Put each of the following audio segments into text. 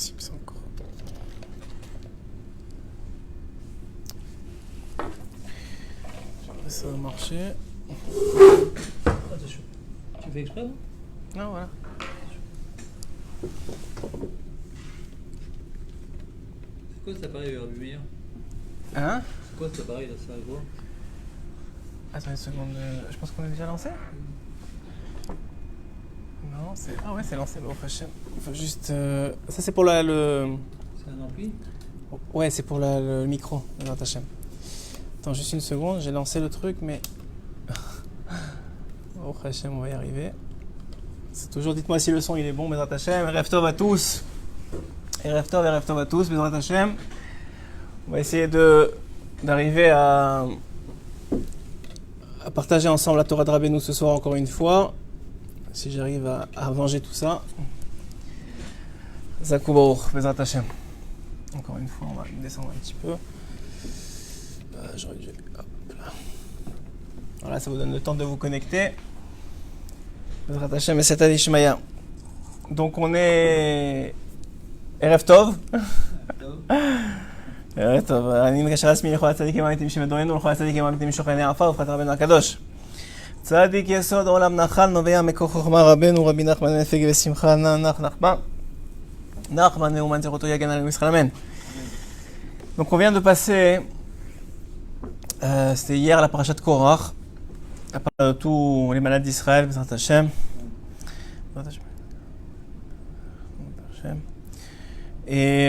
possible ça encore. Ça va marcher. Attention. Tu fais exprès, non? Non, voilà. C'est quoi cet appareil meilleur? Hein? C'est quoi cet appareil là? Ça va quoi? Attends une seconde, je pense qu'on est déjà lancé? Non, c'est... Ah ouais, c'est lancé, bon, prochain. Il faut juste... Ça, c'est pour le... C'est un ampli? Ouais, c'est pour le micro, le Hachem. Attends, juste une seconde, j'ai lancé le truc, mais... Oh, Hachem, on va y arriver. C'est toujours, dites-moi si le son il est bon, Bezrat Hachem. Erev Tov à tous. Erev Tov à tous, Bezrat Hachem. On va essayer d'arriver à partager ensemble la Torah de Rabbeinu ce soir encore une fois. Si j'arrive à venger tout ça. Zakoubaour, Bezrat Hachem. Encore une fois, on va descendre un petit peu. J'aurais dû... Hop là. Voilà, ça vous donne le temps de vous connecter. Bezrat Hachem et Seta Dishmaya. Donc on est... Erev Tov. ערב טוב, אני מקשר לעצמי לכל הצדיקים האמיתיים שמדורנו ולכל הצדיקים האמיתיים משוכני עפר וברכת רבנו הקדוש. צדיק יסוד עולם נחל נובע מכוח חוכמה רבנו רבי נחמן בן פגי ושמחה נחמן נאומן זכותו יגן עלינו ישראל אמן. Donc on vient de passer, c'était hier la parasha de Korach, à part de tous les malades d'Israël, Bezrat Hashem. Et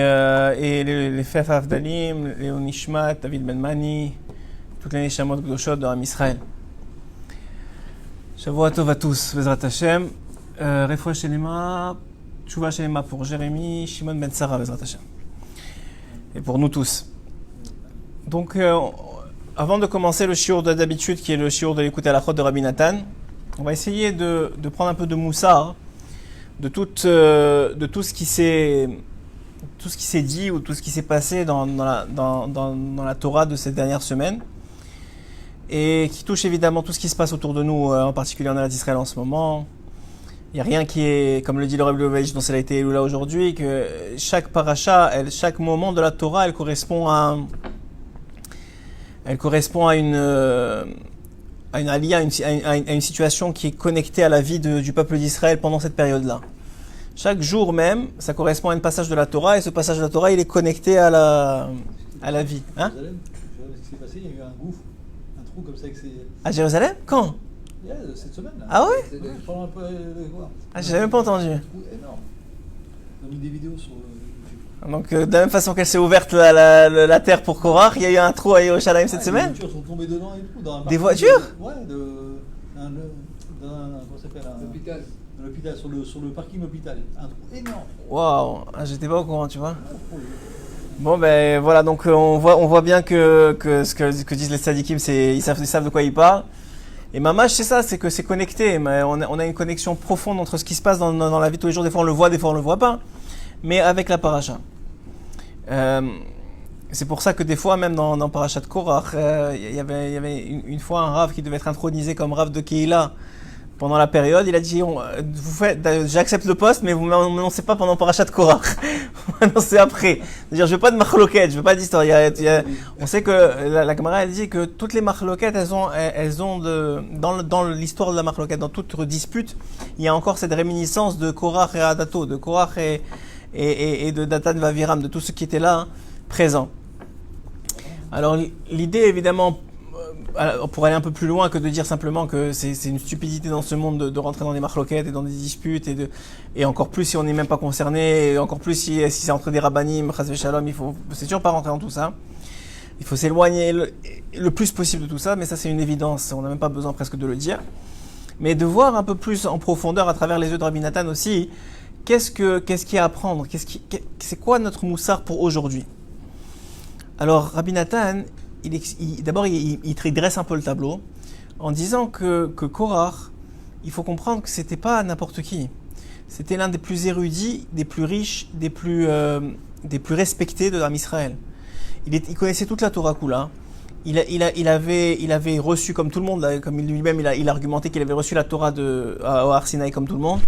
les Fef Avdalim, les Onishmat, David Ben Mani, toutes les Neshamot Gdoshot de Ram Israël. Shavua Tov à tous, Bezrat Hashem. Refoua Shelema, Tshuva Shelema pour Jérémy, Shimon Ben Sarah, Bezrat Hashem. Et pour nous tous. Donc, avant de commencer le shiur d'habitude, qui est le shiur de l'écoute à la chôte de Rabbi Nathan, on va essayer de prendre un peu de moussar, de tout ce qui s'est dit ou tout ce qui s'est passé dans la Torah de cette dernière semaine et qui touche évidemment tout ce qui se passe autour de nous, en particulier en Eretz Israël en ce moment. Il n'y a rien qui est, comme le dit le Rebbe Lubavitch dont ça a été élu là aujourd'hui, que chaque paracha, chaque moment de la Torah, elle correspond à une alia, à une situation qui est connectée à la vie du peuple d'Israël pendant cette période-là. Chaque jour même, ça correspond à un passage de la Torah, et ce passage de la Torah, il est connecté à la vie. Hein? Jérusalem, ce qui s'est passé, il y a eu un gouffre, un trou comme ça avec ses... À Jérusalem? Quand? Yeah, cette semaine là. Ah ouais? Pendant un peu de voir. Ah, j'avais même pas entendu. Un trou énorme. On a mis des vidéos sur YouTube. Donc, de la même façon qu'elle s'est ouverte la terre pour Korach, il y a eu un trou à Yerushalayim cette semaine? Des voitures sont tombées dedans et tout. Dans Des voitures? Ouais, comment ça s'appelle? L'hôpital. L'hôpital, sur le parking hôpital. Un trou énorme. Waouh, j'étais pas au courant, tu vois. Bon, ben voilà, donc on voit bien que ce que disent les tzadikim, ils savent de quoi ils parlent. Et Mamash, c'est ça, c'est que c'est connecté. Mais on a une connexion profonde entre ce qui se passe dans la vie de tous les jours. Des fois on le voit, des fois on le voit pas. Mais avec la paracha. C'est pour ça que des fois, même dans Parashat de Korach, il y avait une fois un rav qui devait être intronisé comme rav de Keila pendant la période. Il a dit, j'accepte le poste, mais vous ne m'annoncez pas pendant Parashat de Korach. Vous m'annoncez après. C'est-à-dire, je veux pas de marloquette, je veux pas d'histoire. On sait que la Gemara, elle dit que toutes les marloquettes, elles ont dans l'histoire de la marloquette, dans toute dispute, il y a encore cette réminiscence de Korach et Adato, de Korach et de Datan Vaviram, de tout ce qui était là, présent. Alors, l'idée, évidemment, pour aller un peu plus loin que de dire simplement que c'est une stupidité dans ce monde de rentrer dans des marloquettes et dans des disputes et encore plus si on n'est même pas concerné, et encore plus si c'est entre des rabbanim, chas v'shalom, c'est sûr pas rentrer dans tout ça. Il faut s'éloigner le plus possible de tout ça, mais ça c'est une évidence, on n'a même pas besoin presque de le dire. Mais de voir un peu plus en profondeur à travers les yeux de Rabbi Nathan aussi, qu'est-ce qu'il y a à apprendre, c'est quoi notre moussar pour aujourd'hui? Alors Rabbi Nathan, d'abord, il dresse un peu le tableau en disant que Korach, il faut comprendre que c'était pas n'importe qui. C'était l'un des plus érudits, des plus riches, des plus respectés de l'âme Israël. Il connaissait toute la Torah Kula. Il avait reçu, comme tout le monde, comme lui-même, il a argumenté qu'il avait reçu la Torah au Har Sinaï comme tout le monde.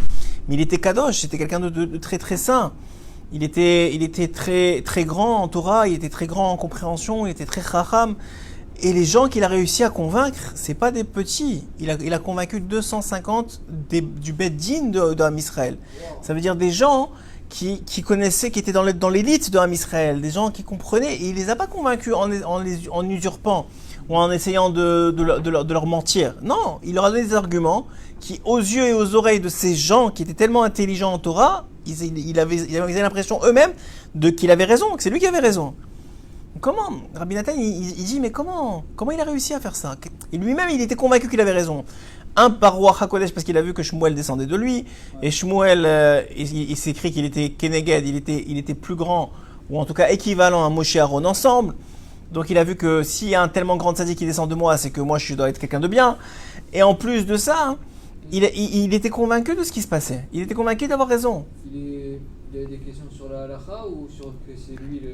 Mais il était kadosh, c'était quelqu'un de très très saint. il était très, très grand en Torah, il était très grand en compréhension, il était très chacham. Et les gens qu'il a réussi à convaincre, c'est pas des petits. Il a convaincu 250 du Beth Din de Ham Israël. Ça veut dire des gens qui connaissaient, qui étaient dans l'élite de Ham Israël, des gens qui comprenaient, et il les a pas convaincus en usurpant ou en essayant de leur mentir. Non, il leur a donné des arguments qui, aux yeux et aux oreilles de ces gens qui étaient tellement intelligents en Torah, ils avaient l'impression eux-mêmes qu'il avait raison, que c'est lui qui avait raison. Comment Rabbi Nathan, il dit, mais comment il a réussi à faire ça? Et lui-même, il était convaincu qu'il avait raison. Un par Ruach HaKodesh, parce qu'il a vu que Shmuel descendait de lui, et Shmuel, il s'écrit qu'il était Keneged, il était plus grand, ou en tout cas équivalent à Moshe et Aaron ensemble. Donc il a vu que s'il y a un tellement grand tzaddik qui descend de moi, c'est que moi je dois être quelqu'un de bien. Et en plus de ça, il était convaincu de ce qui se passait. Il était convaincu d'avoir raison. Il y avait des questions sur la halakha ou sur que c'est lui le...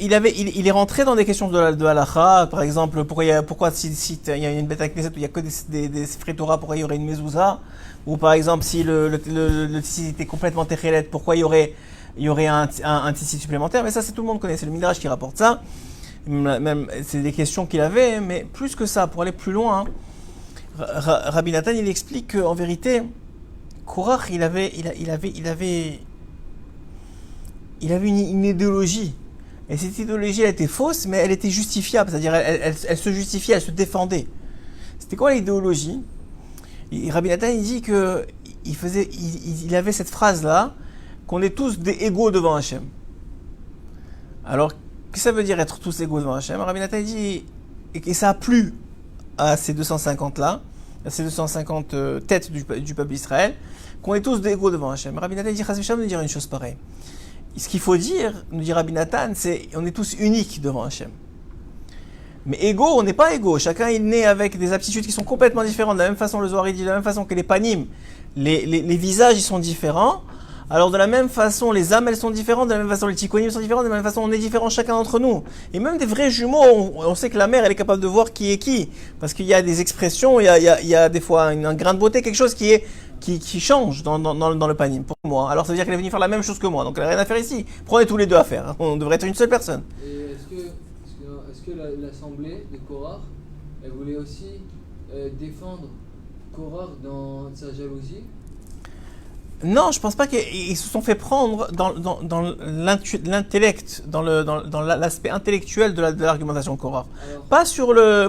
Il est rentré dans des questions de halakha, par exemple, pourquoi si il y a une bête à Knesset où il n'y a que des Sefrei Torah, pourquoi il y aurait une mezouza? Ou par exemple, si le tissi était complètement techelet, pourquoi il y aurait un tissi supplémentaire? Mais ça, tout le monde connaît, c'est le Midrash qui rapporte ça. Même, c'est des questions qu'il avait, mais plus que ça, pour aller plus loin, Rabbi Nathan, il explique qu'en vérité, Korach, il avait une idéologie. Et cette idéologie, elle était fausse, mais elle était justifiable. C'est-à-dire, elle se justifiait, elle se défendait. C'était quoi l'idéologie? Rabbi Nathan, il dit que il avait cette phrase-là, qu'on est tous des égaux devant Hachem. Alors, qu'est-ce que ça veut dire être tous égaux devant Hachem? Rabbi Nathan, il dit, et ça a plu à ces 250-là, à ces 250 têtes du peuple d'Israël, qu'on est tous des égaux devant Hachem. Rabbi Nathan dit, Chas v'Shalom, nous dire une chose pareille. Ce qu'il faut dire, nous dit Rabbi Nathan, c'est on est tous uniques devant Hachem. Mais égaux, on n'est pas égaux. Chacun est né avec des aptitudes qui sont complètement différentes. De la même façon, le Zohar dit, de la même façon que les panim, les visages, ils sont différents. Alors de la même façon, les âmes, elles sont différentes. De la même façon, les tikkunim sont différents. De la même façon, on est différents chacun d'entre nous. Et même des vrais jumeaux, on sait que la mère, elle est capable de voir qui est qui. Parce qu'il y a des expressions, il y a des fois un grain de beauté, quelque chose qui change dans le panim, pour moi. Alors ça veut dire qu'elle est venue faire la même chose que moi. Donc elle n'a rien à faire ici. Prenez tous les deux à faire. On devrait être une seule personne. Et est-ce que l'assemblée de Korach, elle voulait aussi défendre Korach dans sa jalousie? Non, je pense pas qu'ils se sont fait prendre dans l'intellect, dans l'aspect intellectuel de l'argumentation Korach. Pas sur la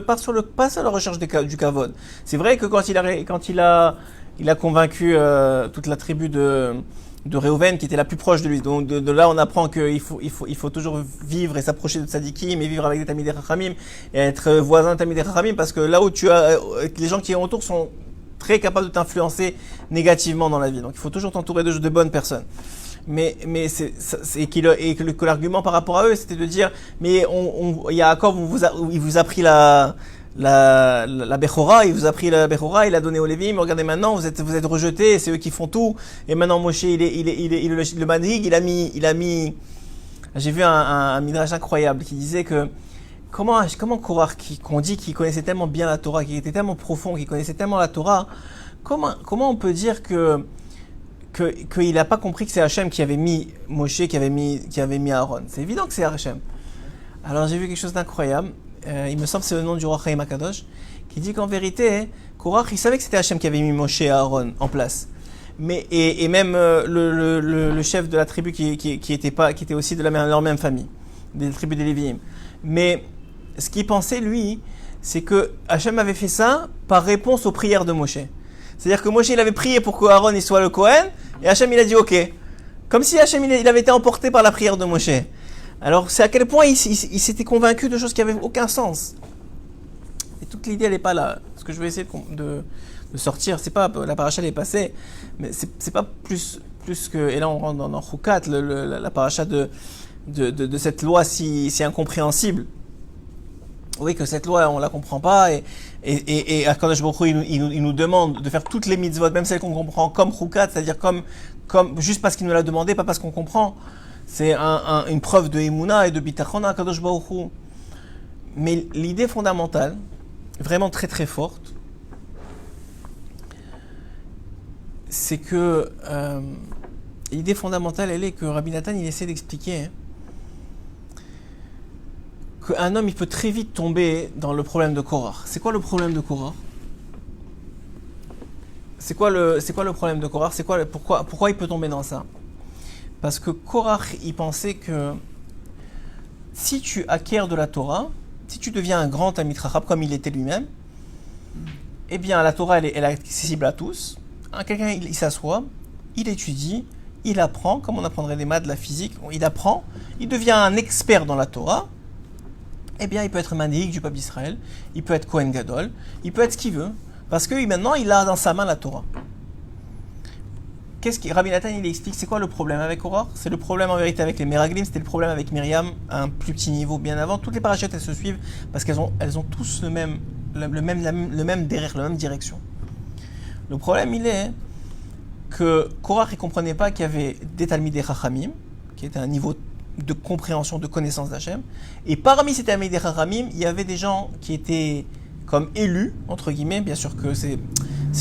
recherche du kavod. C'est vrai que quand il a convaincu toute la tribu de Réhouven qui était la plus proche de lui. Donc de là on apprend qu'il faut toujours vivre et s'approcher de tzadikim et vivre avec des tamidei chachamim et être voisin de tamidei chachamim, parce que là où les gens qui sont autour sont très capables de t'influencer négativement dans la vie. Donc il faut toujours t'entourer de bonnes personnes. Mais que l'argument par rapport à eux, c'était de dire, mais Yaakov, il vous a pris la Bechora, il vous a pris la Bechora, il a donné aux Lévim, mais regardez maintenant, vous êtes rejetés, c'est eux qui font tout, et maintenant Moshe, il est le manhig, il a mis, j'ai vu un midrash incroyable qui disait que, comment Korach, qu'on dit qu'il connaissait tellement bien la Torah, qu'il était tellement profond, qu'il connaissait tellement la Torah, comment on peut dire qu'il n'a pas compris que c'est Hachem qui avait mis Moshe, qui avait mis Aaron? C'est évident que c'est Hachem. Alors j'ai vu quelque chose d'incroyable. Il me semble que c'est le nom du roi Chaim HaKadosh, qui dit qu'en vérité, Korach, il savait que c'était Hachem qui avait mis Moshe et Aaron en place. Mais, et même le chef de la tribu qui était aussi de leur même famille, des tribus des Lévi'im. Mais ce qu'il pensait, lui, c'est que Hachem avait fait ça par réponse aux prières de Moshe. C'est-à-dire que Moshe, il avait prié pour que Aaron il soit le Kohen, et Hachem, il a dit OK. Comme si Hachem, il avait été emporté par la prière de Moshe. Alors, c'est à quel point il s'était convaincu de choses qui n'avaient aucun sens. Et toute l'idée, elle n'est pas là. Ce que je vais essayer de sortir, c'est pas, la paracha, elle est passée, mais c'est pas plus que, et là, on rentre dans Chukat, la paracha de cette loi si incompréhensible. Oui, que cette loi, on la comprend pas, et Akadosh Baruch Hu, il nous demande de faire toutes les mitzvot, même celles qu'on comprend comme Chukat, c'est-à-dire comme juste parce qu'il nous l'a demandé, pas parce qu'on comprend. C'est une preuve de Emouna et de Bitachon à Kadosh Baruch Hu. Mais l'idée fondamentale, vraiment très très forte, c'est que l'idée fondamentale, elle est que Rabbi Nathan, il essaie d'expliquer qu'un homme, il peut très vite tomber dans le problème de Korah. C'est quoi le problème de Korah? C'est quoi le problème de Korah? Pourquoi il peut tomber dans ça? Parce que Korah, il pensait que si tu acquiers de la Torah, si tu deviens un grand Talmid Chacham comme il était lui-même, eh bien la Torah elle est accessible à tous. Quelqu'un il s'assoit, il étudie, il apprend, comme on apprendrait des maths, de la physique, il apprend, il devient un expert dans la Torah. Eh bien il peut être manéique du peuple d'Israël, il peut être Kohen Gadol, il peut être ce qu'il veut, parce que maintenant il a dans sa main la Torah. Rabbi Nathan il explique c'est quoi le problème avec Korah? C'est le problème en vérité avec les Meraglim, c'était le problème avec Myriam à un plus petit niveau bien avant. Toutes les parachutes elles se suivent parce qu'elles ont tous le même derrière, la même direction. Le problème il est que Korah ne comprenait pas qu'il y avait des Talmidei Chachamim, qui était un niveau de compréhension, de connaissance d'Hachem, et parmi ces Talmidei Chachamim, il y avait des gens qui étaient comme élus, entre guillemets, bien sûr que c'est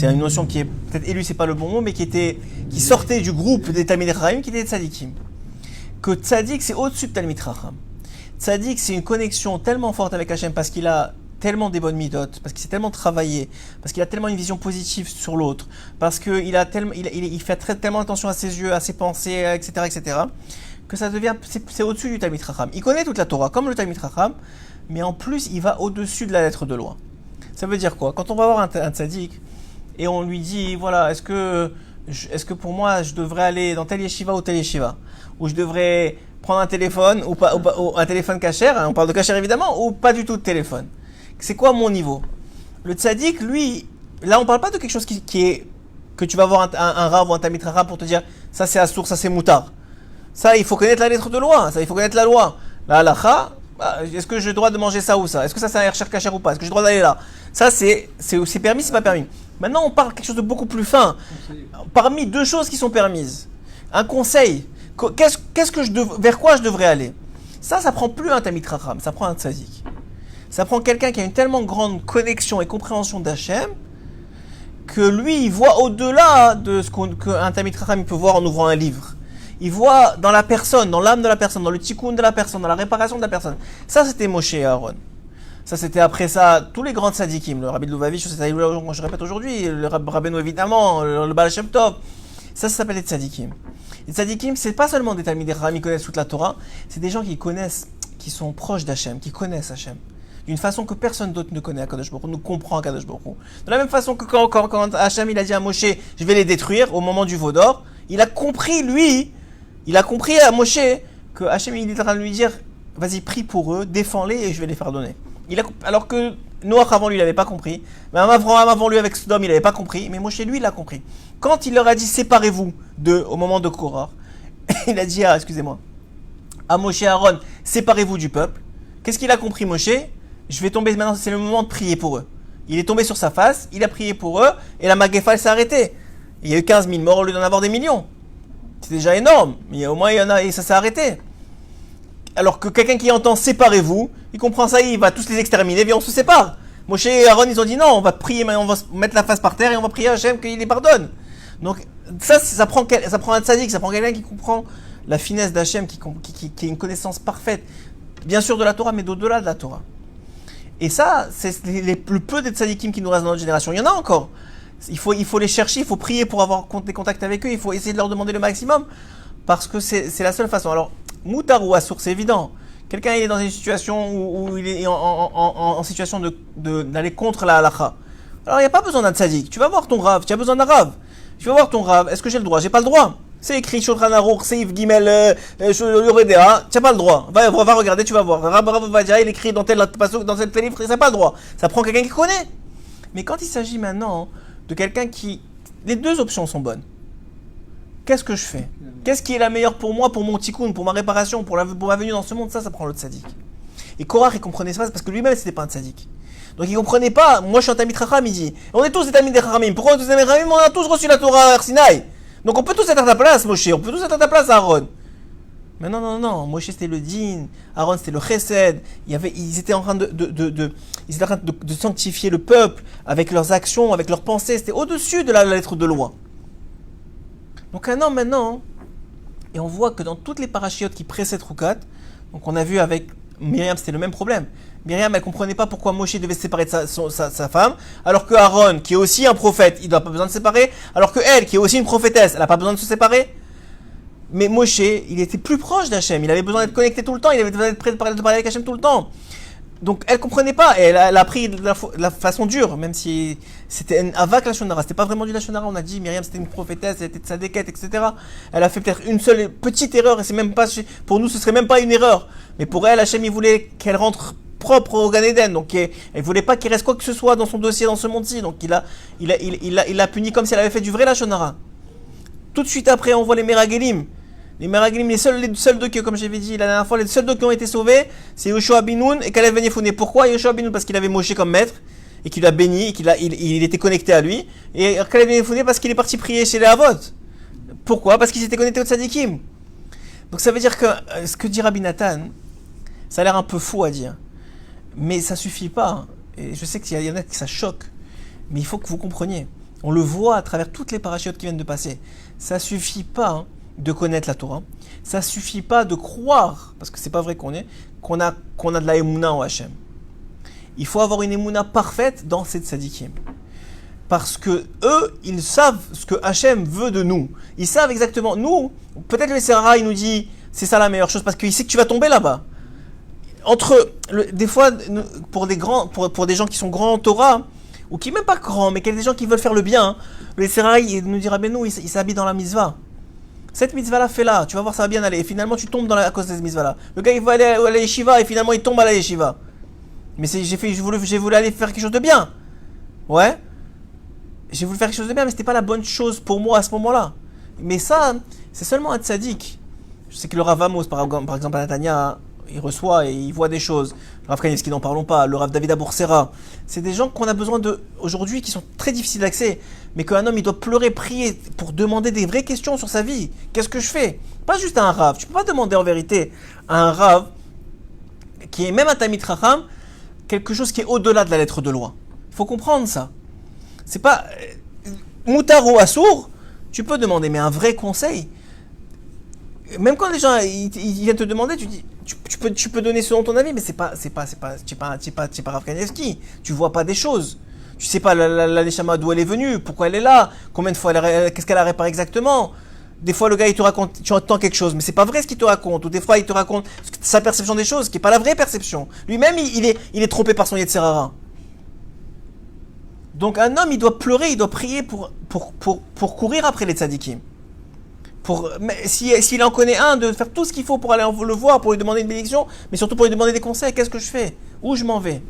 une notion qui est, peut-être élu, c'est pas le bon mot, mais qui sortait du groupe des Talmidei Chachamim, qui étaient des tzadikim. Que tzadik, c'est au-dessus de Talmid Chacham. Tzadik, c'est une connexion tellement forte avec Hachem, parce qu'il a tellement des bonnes midotes, parce qu'il s'est tellement travaillé, parce qu'il a tellement une vision positive sur l'autre, parce qu'il il fait tellement attention à ses yeux, à ses pensées, etc., etc., que ça devient, c'est au-dessus du Talmid Chacham. Il connaît toute la Torah, comme le Talmid Chacham, mais en plus, il va au-dessus de la lettre de loi. Ça veut dire quoi? Quand on va voir un tzaddik, et on lui dit, voilà, est-ce que pour moi, je devrais aller dans tel yeshiva ou tel yeshiva, ou je devrais prendre un téléphone, ou un téléphone kasher, hein, on parle de kasher évidemment, ou pas du tout de téléphone. C'est quoi mon niveau? Le tzaddik, lui, là on parle pas de quelque chose qui est, que tu vas voir un rav ou un talmid chacham pour te dire, ça c'est assour, ça c'est moutard. Ça, il faut connaître la lettre de loi, ça, il faut connaître la loi. La halakha, est-ce que j'ai le droit de manger ça ou ça? Est-ce que ça c'est un hersher kasher ou pas? Est-ce que j'ai le droit d'aller là? Ça c'est permis, c'est pas permis. Maintenant on parle de quelque chose de beaucoup plus fin. Parmi deux choses qui sont permises. Un conseil. Vers quoi je devrais aller? Ça prend plus un talmid chacham, ça prend un tzaddik. Ça prend quelqu'un qui a une tellement grande connexion et compréhension d'Hachem que lui, il voit au-delà de ce qu'un talmid chacham peut voir en ouvrant un livre. Il voit dans la personne, dans l'âme de la personne, dans le tikkun de la personne, dans la réparation de la personne. Ça, c'était Moshe et Aaron. Ça, c'était après ça, tous les grands tzadikim, le Rabbi de Lubavitch, je répète aujourd'hui, le Rabbeinu évidemment, le Baal Shem Tov. Ça s'appelle les tzadikim. Les tzadikim, c'est pas seulement des talmidei chacham qui connaissent toute la Torah, c'est des gens qui connaissent, qui sont proches d'Hachem, qui connaissent Hachem. D'une façon que personne d'autre ne connaît Akadosh Baruch Hu, ne comprend Akadosh Baruch Hu. De la même façon que quand Hachem il a dit à Moshe, je vais les détruire au moment du veau d'or, il a compris à Moshe que Hachem il est en train de lui dire, vas-y prie pour eux, défends-les et je vais les faire donner. Alors que Noach avant lui il n'avait pas compris, même Abraham avant lui avec Sodome il n'avait pas compris, mais Moshe lui il a compris. Quand il leur a dit séparez-vous au moment de Korah, il a dit à Moshe et Aaron, séparez-vous du peuple. Qu'est-ce qu'il a compris Moshe? Je vais tomber maintenant, c'est le moment de prier pour eux. Il est tombé sur sa face, il a prié pour eux, et la Magéfa s'est arrêtée. Il y a eu 15 000 morts au lieu d'en avoir des millions. C'est déjà énorme, mais au moins il y en a, et ça s'est arrêté. Alors que quelqu'un qui entend séparez-vous, il comprend ça, il va tous les exterminer, et on se sépare. Moshe et Aaron, ils ont dit non, on va prier, on va mettre la face par terre et on va prier à Hachem qu'il les pardonne. Donc ça prend un tzaddik, ça prend quelqu'un qui comprend la finesse d'Hachem, qui a une connaissance parfaite, bien sûr de la Torah, mais d'au-delà de la Torah. Et ça, c'est le peu des tzadikim qui nous restent dans notre génération. Il y en a encore. Il faut les chercher, il faut prier pour avoir des contacts avec eux, il faut essayer de leur demander le maximum, parce que c'est la seule façon. Alors, moutar ou assour, c'est évident. Quelqu'un il est dans une situation où il est en situation d'aller contre la halakha. Alors, il n'y a pas besoin d'un tzadik. Tu vas voir ton rav, tu as besoin d'un rav. Tu vas voir ton rav, est-ce que j'ai le droit? J'ai pas le droit. C'est écrit Shulchan Aruch, Seif Gimel, Yoredea, tu n'as pas le droit. Va regarder, tu vas voir. Rav Vadia, il écrit dans tel livre, tu n'as pas le droit. Ça prend quelqu'un qui connaît. Mais quand il s'agit maintenant de quelqu'un qui... Les deux options sont bonnes. Qu'est-ce que je fais? Qu'est-ce qui est la meilleure pour moi, pour mon tikkun, pour ma réparation, pour ma venue dans ce monde? Ça prend le tzaddik. Et Korach, il comprenait pas parce que lui-même, c'était pas un tzaddik. Donc il comprenait pas. Moi, je suis un talmid chacham, il dit. On est tous des talmidei chachamim. Pourquoi on est tous des talmidei chachamim? On a tous reçu la Torah à Sinaï. Donc on peut tous être à ta place, Moshe, on peut tous être à ta place, Aaron. Mais non, Moshe c'était le din, Aaron c'était le chesed, ils étaient en train de sanctifier le peuple avec leurs actions, avec leurs pensées, c'était au-dessus de la lettre de loi. Donc un homme maintenant, Et on voit que dans toutes les parachiotes qui précèdent Roukat, donc on a vu avec Myriam, c'était le même problème. Myriam, elle comprenait pas pourquoi Moshe devait se séparer de sa femme, alors que Aaron, qui est aussi un prophète, il n'a pas besoin de se séparer, alors que elle, qui est aussi une prophétesse, elle n'a pas besoin de se séparer. Mais Moshe, il était plus proche d'Hachem, il avait besoin d'être connecté tout le temps, il avait besoin d'être prêt de parler avec Hachem tout le temps. Donc elle comprenait pas, et elle a pris de la façon dure, même si c'était un avak lachonara, c'était pas vraiment du lachonara, on a dit Myriam c'était une prophétesse, elle était de tzadékette, etc. Elle a fait peut-être une seule petite erreur, et c'est même pas, pour nous ce serait même pas une erreur, mais pour elle, Hachem il voulait qu'elle rentre propre au Gan Eden, donc elle voulait pas qu'il reste quoi que ce soit dans son dossier dans ce monde-ci, donc il l'a puni comme si elle avait fait du vrai lachonara. Tout de suite après on voit les Meragelim. Les Meragelim, les seuls deux qui, comme j'avais dit la dernière fois, les seuls deux qui ont été sauvés, c'est Yoshua bin Nun et Kalev ben Yefuneh. Pourquoi Yoshua bin Nun? Parce qu'il avait Moshe comme maître, et qu'il l'a béni, et il était connecté à lui. Et Kalev ben Yefuneh parce qu'il est parti prier chez les Havot. Pourquoi? Parce qu'ils étaient connectés au Tzadikim. Donc ça veut dire que ce que dit Rabbi Nathan, ça a l'air un peu faux à dire. Mais ça suffit pas. Et je sais qu'il y en a qui ça choque. Mais il faut que vous compreniez. On le voit à travers toutes les parachutes qui viennent de passer. Ça suffit pas de connaître la Torah. Ça suffit pas de croire, parce que c'est pas vrai qu'on a de la émouna en Hachem. Il faut avoir une émouna parfaite dans cette tzadikim. Parce que eux, ils savent ce que Hachem veut de nous. Ils savent exactement. Nous, peut-être le Serra, il nous dit, c'est ça la meilleure chose, parce qu'il sait que tu vas tomber là-bas. Des fois, pour des gens qui sont grands en Torah, ou qui même pas grands, mais des gens qui veulent faire le bien, le Serra, il nous dira, ben nous, il s'habille dans la mitzvah. Cette mitzvah-là, fais-la, tu vas voir, ça va bien aller. Et finalement, tu tombes à cause de cette mitzvah-là. Le gars, il va aller à la yeshiva et finalement, il tombe à la yeshiva. Mais j'ai voulu aller faire quelque chose de bien. Ouais. J'ai voulu faire quelque chose de bien, mais c'était pas la bonne chose pour moi à ce moment-là. Mais ça, c'est seulement un tzaddik. Je sais que le Rav Amos, par exemple, à Natania, il reçoit et il voit des choses. Le Rav Kanievski, n'en parlons pas. Le Rav David Aboursera. C'est des gens qu'on a besoin aujourd'hui, qui sont très difficiles d'accès. Mais qu'un homme, il doit pleurer, prier pour demander des vraies questions sur sa vie. Qu'est-ce que je fais? Pas juste à un Rav. Tu peux pas demander en vérité à un Rav, qui est même un Tamid Chacham, quelque chose qui est au-delà de la lettre de loi. Il faut comprendre ça. C'est pas Moutar ou Assour, tu peux demander, mais un vrai conseil. Même quand les gens ils viennent te demander, tu dis, tu peux donner selon ton avis, mais c'est pas Rav Kanievski. Tu vois pas des choses. Tu sais pas la Neshama d'où elle est venue, pourquoi elle est là, combien de fois qu'est-ce qu'elle a réparé exactement. Des fois le gars il te raconte, tu entends quelque chose, mais c'est pas vrai ce qu'il te raconte. Ou des fois il te raconte sa perception des choses, qui est pas la vraie perception. Lui-même il est trompé par son Yetzer Hara. Donc un homme il doit pleurer, il doit prier pour courir après les tzadikim. S'il en connaît un, de faire tout ce qu'il faut pour aller le voir, pour lui demander une bénédiction, mais surtout pour lui demander des conseils. Qu'est-ce que je fais? Où je m'en vais?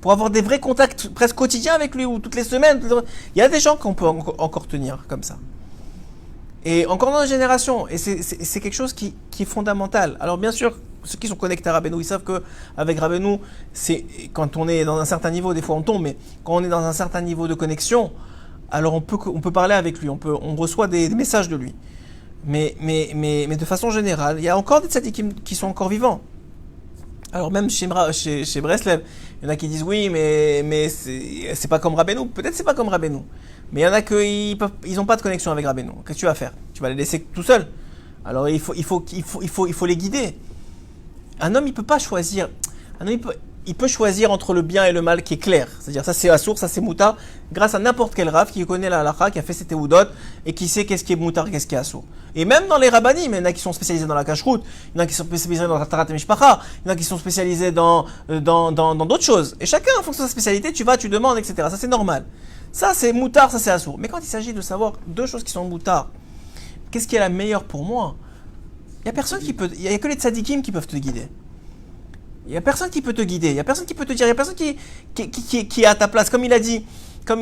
Pour avoir des vrais contacts presque quotidiens avec lui, ou toutes les semaines. Il y a des gens qu'on peut encore tenir comme ça. Et encore dans la génération. Et c'est quelque chose qui est fondamental. Alors bien sûr, ceux qui sont connectés à Rabbeinu, ils savent qu'avec Rabbeinu, quand on est dans un certain niveau, des fois on tombe, mais quand on est dans un certain niveau de connexion, alors on peut parler avec lui, on reçoit des messages de lui. Mais de façon générale, il y a encore des tzadikim qui sont encore vivants. Alors même chez Breslev, il y en a qui disent oui, mais c'est pas comme Rabbeinu. Peut-être c'est pas comme Rabbeinu. Mais il y en a qui ils ont pas de connexion avec Rabbeinu. Qu'est-ce que tu vas faire? Tu vas les laisser tout seuls. Alors il faut les guider. Un homme il peut pas choisir. Un homme il peut choisir entre le bien et le mal qui est clair. C'est-à-dire ça c'est Assour, ça c'est Moutar, grâce à n'importe quel Rav qui connaît la halakha, qui a fait ses théoudot et qui sait qu'est-ce qui est Moutar, qu'est-ce qui est Assour. Et même dans les rabbanim, il y en a qui sont spécialisés dans la cacheroute, il y en a qui sont spécialisés dans la tarat et mishpacha, il y en a qui sont spécialisés dans d'autres choses. Et chacun, en fonction de sa spécialité, tu demandes, etc. Ça c'est normal. Ça c'est Moutar, ça c'est Assour. Mais quand il s'agit de savoir deux choses qui sont Moutar, qu'est-ce qui est la meilleure pour moi? Il y a que les tzadikim qui peuvent te guider. Il n'y a personne qui peut te guider, il n'y a personne qui peut te dire, il n'y a personne qui est à ta place. Comme il a dit, pas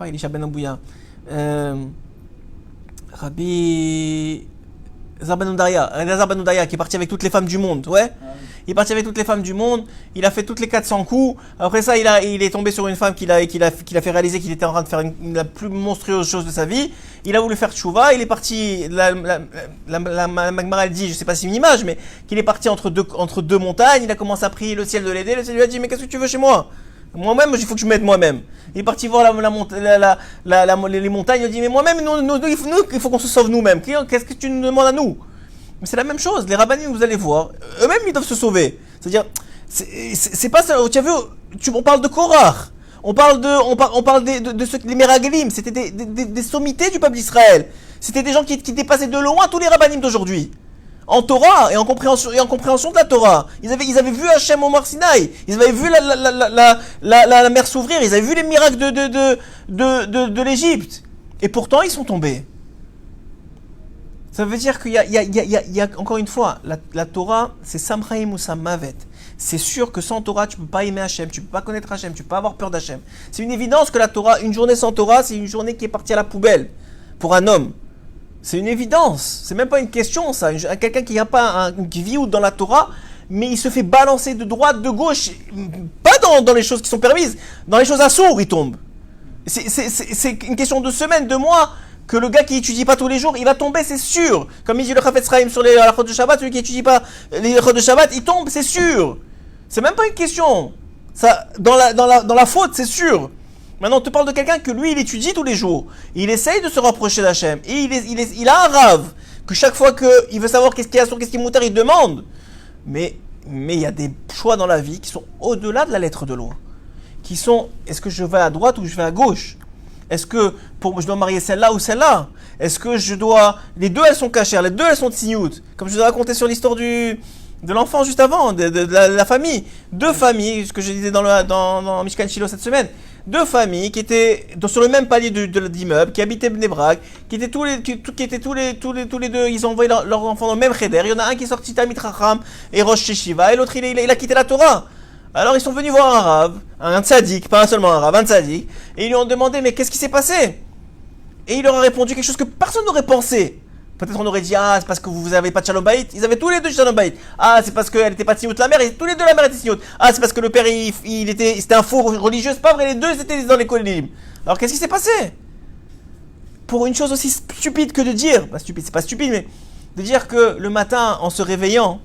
Elisha Ben Abouya, Rabbi Zarban Oudaria, qui est parti avec toutes les femmes du monde, ouais. Il est parti avec toutes les femmes du monde, il a fait toutes les 400 coups. Après ça, il est tombé sur une femme qui l'a fait réaliser qu'il était en train de faire la plus monstrueuse chose de sa vie. Il a voulu faire tchouva, il est parti, la Magmara elle dit, je sais pas si une image, mais qu'il est parti entre deux montagnes, il a commencé à prier le ciel de l'aider, le ciel lui a dit, mais qu'est-ce que tu veux chez moi? Moi-même, il faut que je m'aide moi-même. Il est parti voir les montagnes, il a dit, mais moi-même, il faut qu'on se sauve nous-mêmes. Qu'est-ce que tu nous demandes à nous? Mais c'est la même chose, les rabbinim, vous allez voir, eux-mêmes, ils doivent se sauver. C'est-à-dire, c'est pas ça, tu as vu, on parle de Korach, on parle de ceux, les Meraglim, c'était des sommités du peuple d'Israël. C'était des gens qui dépassaient de loin tous les rabbinim d'aujourd'hui. En Torah et en compréhension de la Torah. Ils avaient vu Hachem au Mont Sinaï. Ils avaient vu la mer s'ouvrir. Ils avaient vu les miracles de l'Égypte. Et pourtant, ils sont tombés. Ça veut dire qu'il y a encore une fois, la Torah, c'est Samchaim ou Sammavet. C'est sûr que sans Torah, tu ne peux pas aimer Hachem, tu ne peux pas connaître Hachem, tu ne peux pas avoir peur d'Hachem. C'est une évidence que la Torah, une journée sans Torah, c'est une journée qui est partie à la poubelle pour un homme. C'est une évidence, c'est même pas une question ça. Quelqu'un qui vit dans la Torah, mais il se fait balancer de droite, de gauche, pas dans les choses qui sont permises, dans les choses assourdes, il tombe. C'est une question de semaines, de mois, que le gars qui étudie pas tous les jours, il va tomber, c'est sûr. Comme il dit le Chafetz Chaim sur les halachot de Shabbat, celui qui étudie pas les halachot de Shabbat, il tombe, c'est sûr. C'est même pas une question. Ça, dans la faute, c'est sûr. Maintenant, on te parle de quelqu'un que lui, il étudie tous les jours. Il essaye de se rapprocher d'Hachem. Et il a un rave. Que chaque fois qu'il veut savoir qu'est-ce qu'il y a sur qu'est-ce qui est moutar, il demande. Mais il y a des choix dans la vie qui sont au-delà de la lettre de loi. Qui sont, est-ce que je vais à droite ou je vais à gauche? Est-ce que je dois marier celle-là ou celle-là? Est-ce que je dois... Les deux, elles sont cachères. Les deux, elles sont tsignout. Comme je vous ai raconté sur l'histoire de l'enfant juste avant, de la famille. Deux familles, ce que je disais dans Mishkan Shiloh cette semaine. Deux familles qui étaient sur le même palier d'immeuble, qui habitaient Bnei Brak, qui étaient tous les deux, ils ont envoyé leurs enfants dans le même cheder. Il y en a un qui est sorti Talmid Chacham et Rosh Yeshiva, et l'autre il a quitté la Torah. Alors ils sont venus voir un rav, un tzaddik, pas seulement un rav, un tzaddik, et ils lui ont demandé mais qu'est-ce qui s'est passé? Et il leur a répondu quelque chose que personne n'aurait pensé. Peut-être on aurait dit, c'est parce que vous avez pas de Shalom Bayit. Ils avaient tous les deux Shalom Bayit. C'est parce qu'elle était pas Tziout la mère, et tous les deux la mère était Tziout. C'est parce que le père, c'était un faux religieux. C'est pas vrai, les deux étaient dans l'école libre. Alors qu'est-ce qui s'est passé? Pour une chose aussi stupide que de dire, stupide, c'est pas stupide, mais de dire que le matin, en se réveillant,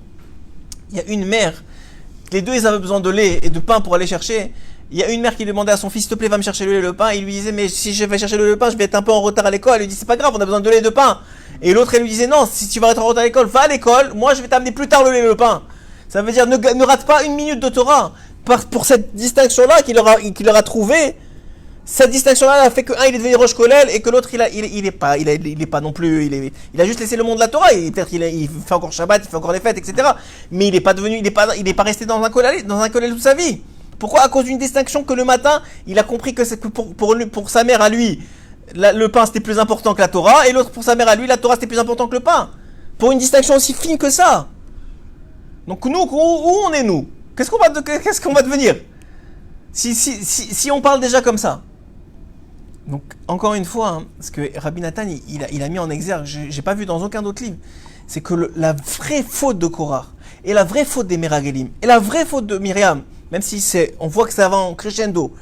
il y a une mère, les deux ils avaient besoin de lait et de pain pour aller chercher. Il y a une mère qui demandait à son fils, s'il te plaît, va me chercher le lait et le pain. Il lui disait, mais si je vais chercher le lait et le pain, je vais être un peu en retard à l'école. Elle lui dit, c'est pas grave, on a besoin de lait et de pain. Et l'autre, elle lui disait, non, si tu vas être en retard à l'école, va à l'école, moi je vais t'amener plus tard le lait et le pain. Ça veut dire, ne rate pas une minute de Torah. Pour cette distinction-là qu'il leur a trouvée, cette distinction-là a fait que il est devenu Rosh Kolel et que l'autre, il est pas non plus, il a juste laissé le monde de la Torah. Peut-être il fait encore Shabbat, il fait encore les fêtes, etc. Mais il est pas resté dans un Kolel toute sa vie. Pourquoi? À cause d'une distinction que le matin, il a compris que c'est pour sa mère à lui, le pain c'était plus important que la Torah, et l'autre pour sa mère à lui, la Torah c'était plus important que le pain. Pour une distinction aussi fine que ça. Donc nous, où on est nous? Qu'est-ce qu'on va devenir si on parle déjà comme ça? Donc encore une fois, ce que Rabbi Nathan il a mis en exergue, j'ai pas vu dans aucun autre livre, c'est que la vraie faute de Korah, et la vraie faute des Meragelim, et la vraie faute de Myriam, même si on voit que ça va en crescendo.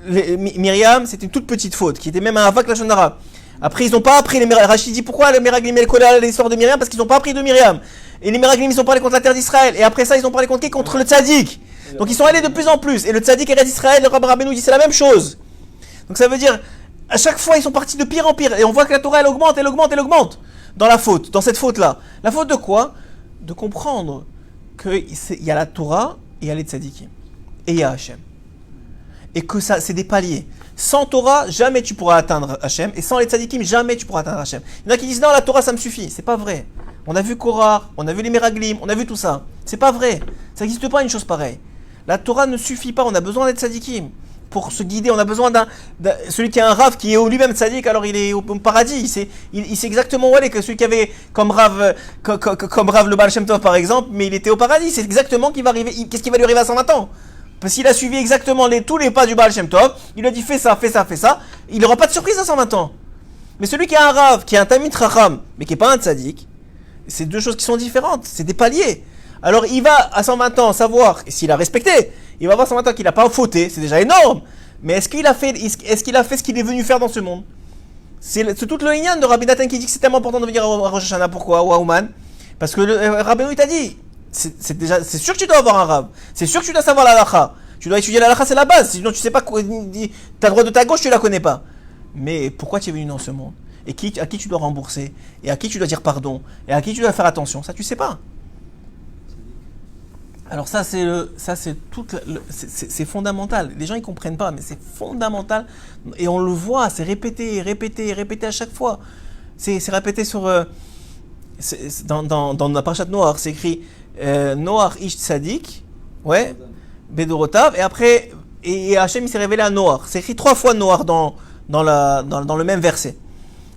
Myriam, c'était une toute petite faute, qui était même un Havak Lachon Hara. Après, ils n'ont pas appris les Meragelim. Rachid dit pourquoi les Meragelim et collé à l'histoire de Myriam? Parce qu'ils n'ont pas appris de Myriam. Et les Meragelim, ils ont parlé contre la terre d'Israël. Et après ça, ils ont parlé contre qui? Contre le Tzadik. Donc ils sont allés de plus en plus. Et le Tzadik et d'Israël, le Rabbi Rabbeinu dit c'est la même chose. Donc ça veut dire, à chaque fois, ils sont partis de pire en pire. Et on voit que la Torah, elle augmente, elle augmente, elle augmente. Dans la faute, dans cette faute-là. La faute de quoi? De comprendre qu'il y a la Torah et il y a les Tzadikim. Et il y a Hachem. Et que ça, c'est des paliers. Sans Torah, jamais tu pourras atteindre Hachem. Et sans les tzadikim, jamais tu pourras atteindre Hachem. Il y en a qui disent non, la Torah, ça me suffit. C'est pas vrai. On a vu Korah, on a vu les Meraglim, on a vu tout ça. C'est pas vrai. Ça n'existe pas une chose pareille. La Torah ne suffit pas. On a besoin des tzadikim pour se guider. On a besoin celui qui a un Rav qui est lui-même tzadik, alors il est au paradis. Il sait exactement où aller que celui qui avait comme Rav le Baal Shem Tov par exemple, mais il était au paradis. C'est exactement qu'est-ce qui va lui arriver à 120 ans. Parce qu'il a suivi exactement tous les pas du Baal Shem Tov, il a dit fais ça, il n'aura pas de surprise à 120 ans. Mais celui qui a un Rav, qui a un Talmid Chacham, mais qui n'est pas un tzaddik, c'est deux choses qui sont différentes, c'est des paliers. Alors il va à 120 ans savoir, s'il a respecté, il va voir à 120 ans qu'il n'a pas fauté, c'est déjà énorme. Mais est-ce qu'il a fait ce qu'il est venu faire dans ce monde? C'est tout le lignan de Rabbi Nathan qui dit que c'est tellement important de venir à Rosh Hashanah. Pourquoi? Ou à Ouman? Parce que Rabbeinu t'a dit, c'est sûr que tu dois avoir un Rav, c'est sûr que tu dois savoir la halakha, Tu dois étudier la halakha, c'est la base. Sinon, tu sais pas ta droite de ta gauche, tu la connais pas. Mais pourquoi tu es venu dans ce monde? Et à qui tu dois rembourser? Et à qui tu dois dire pardon? Et à qui tu dois faire attention? Ça, tu sais pas. Alors ça, c'est fondamental. Les gens, ils comprennent pas, mais c'est fondamental. Et on le voit, c'est répété, répété, répété à chaque fois. C'est répété dans la parashat Noach, c'est écrit Noach ish tzadik, ouais, Bedorotav, et après, et Hachem il s'est révélé à Noach. C'est écrit 3 fois Noach dans le même verset.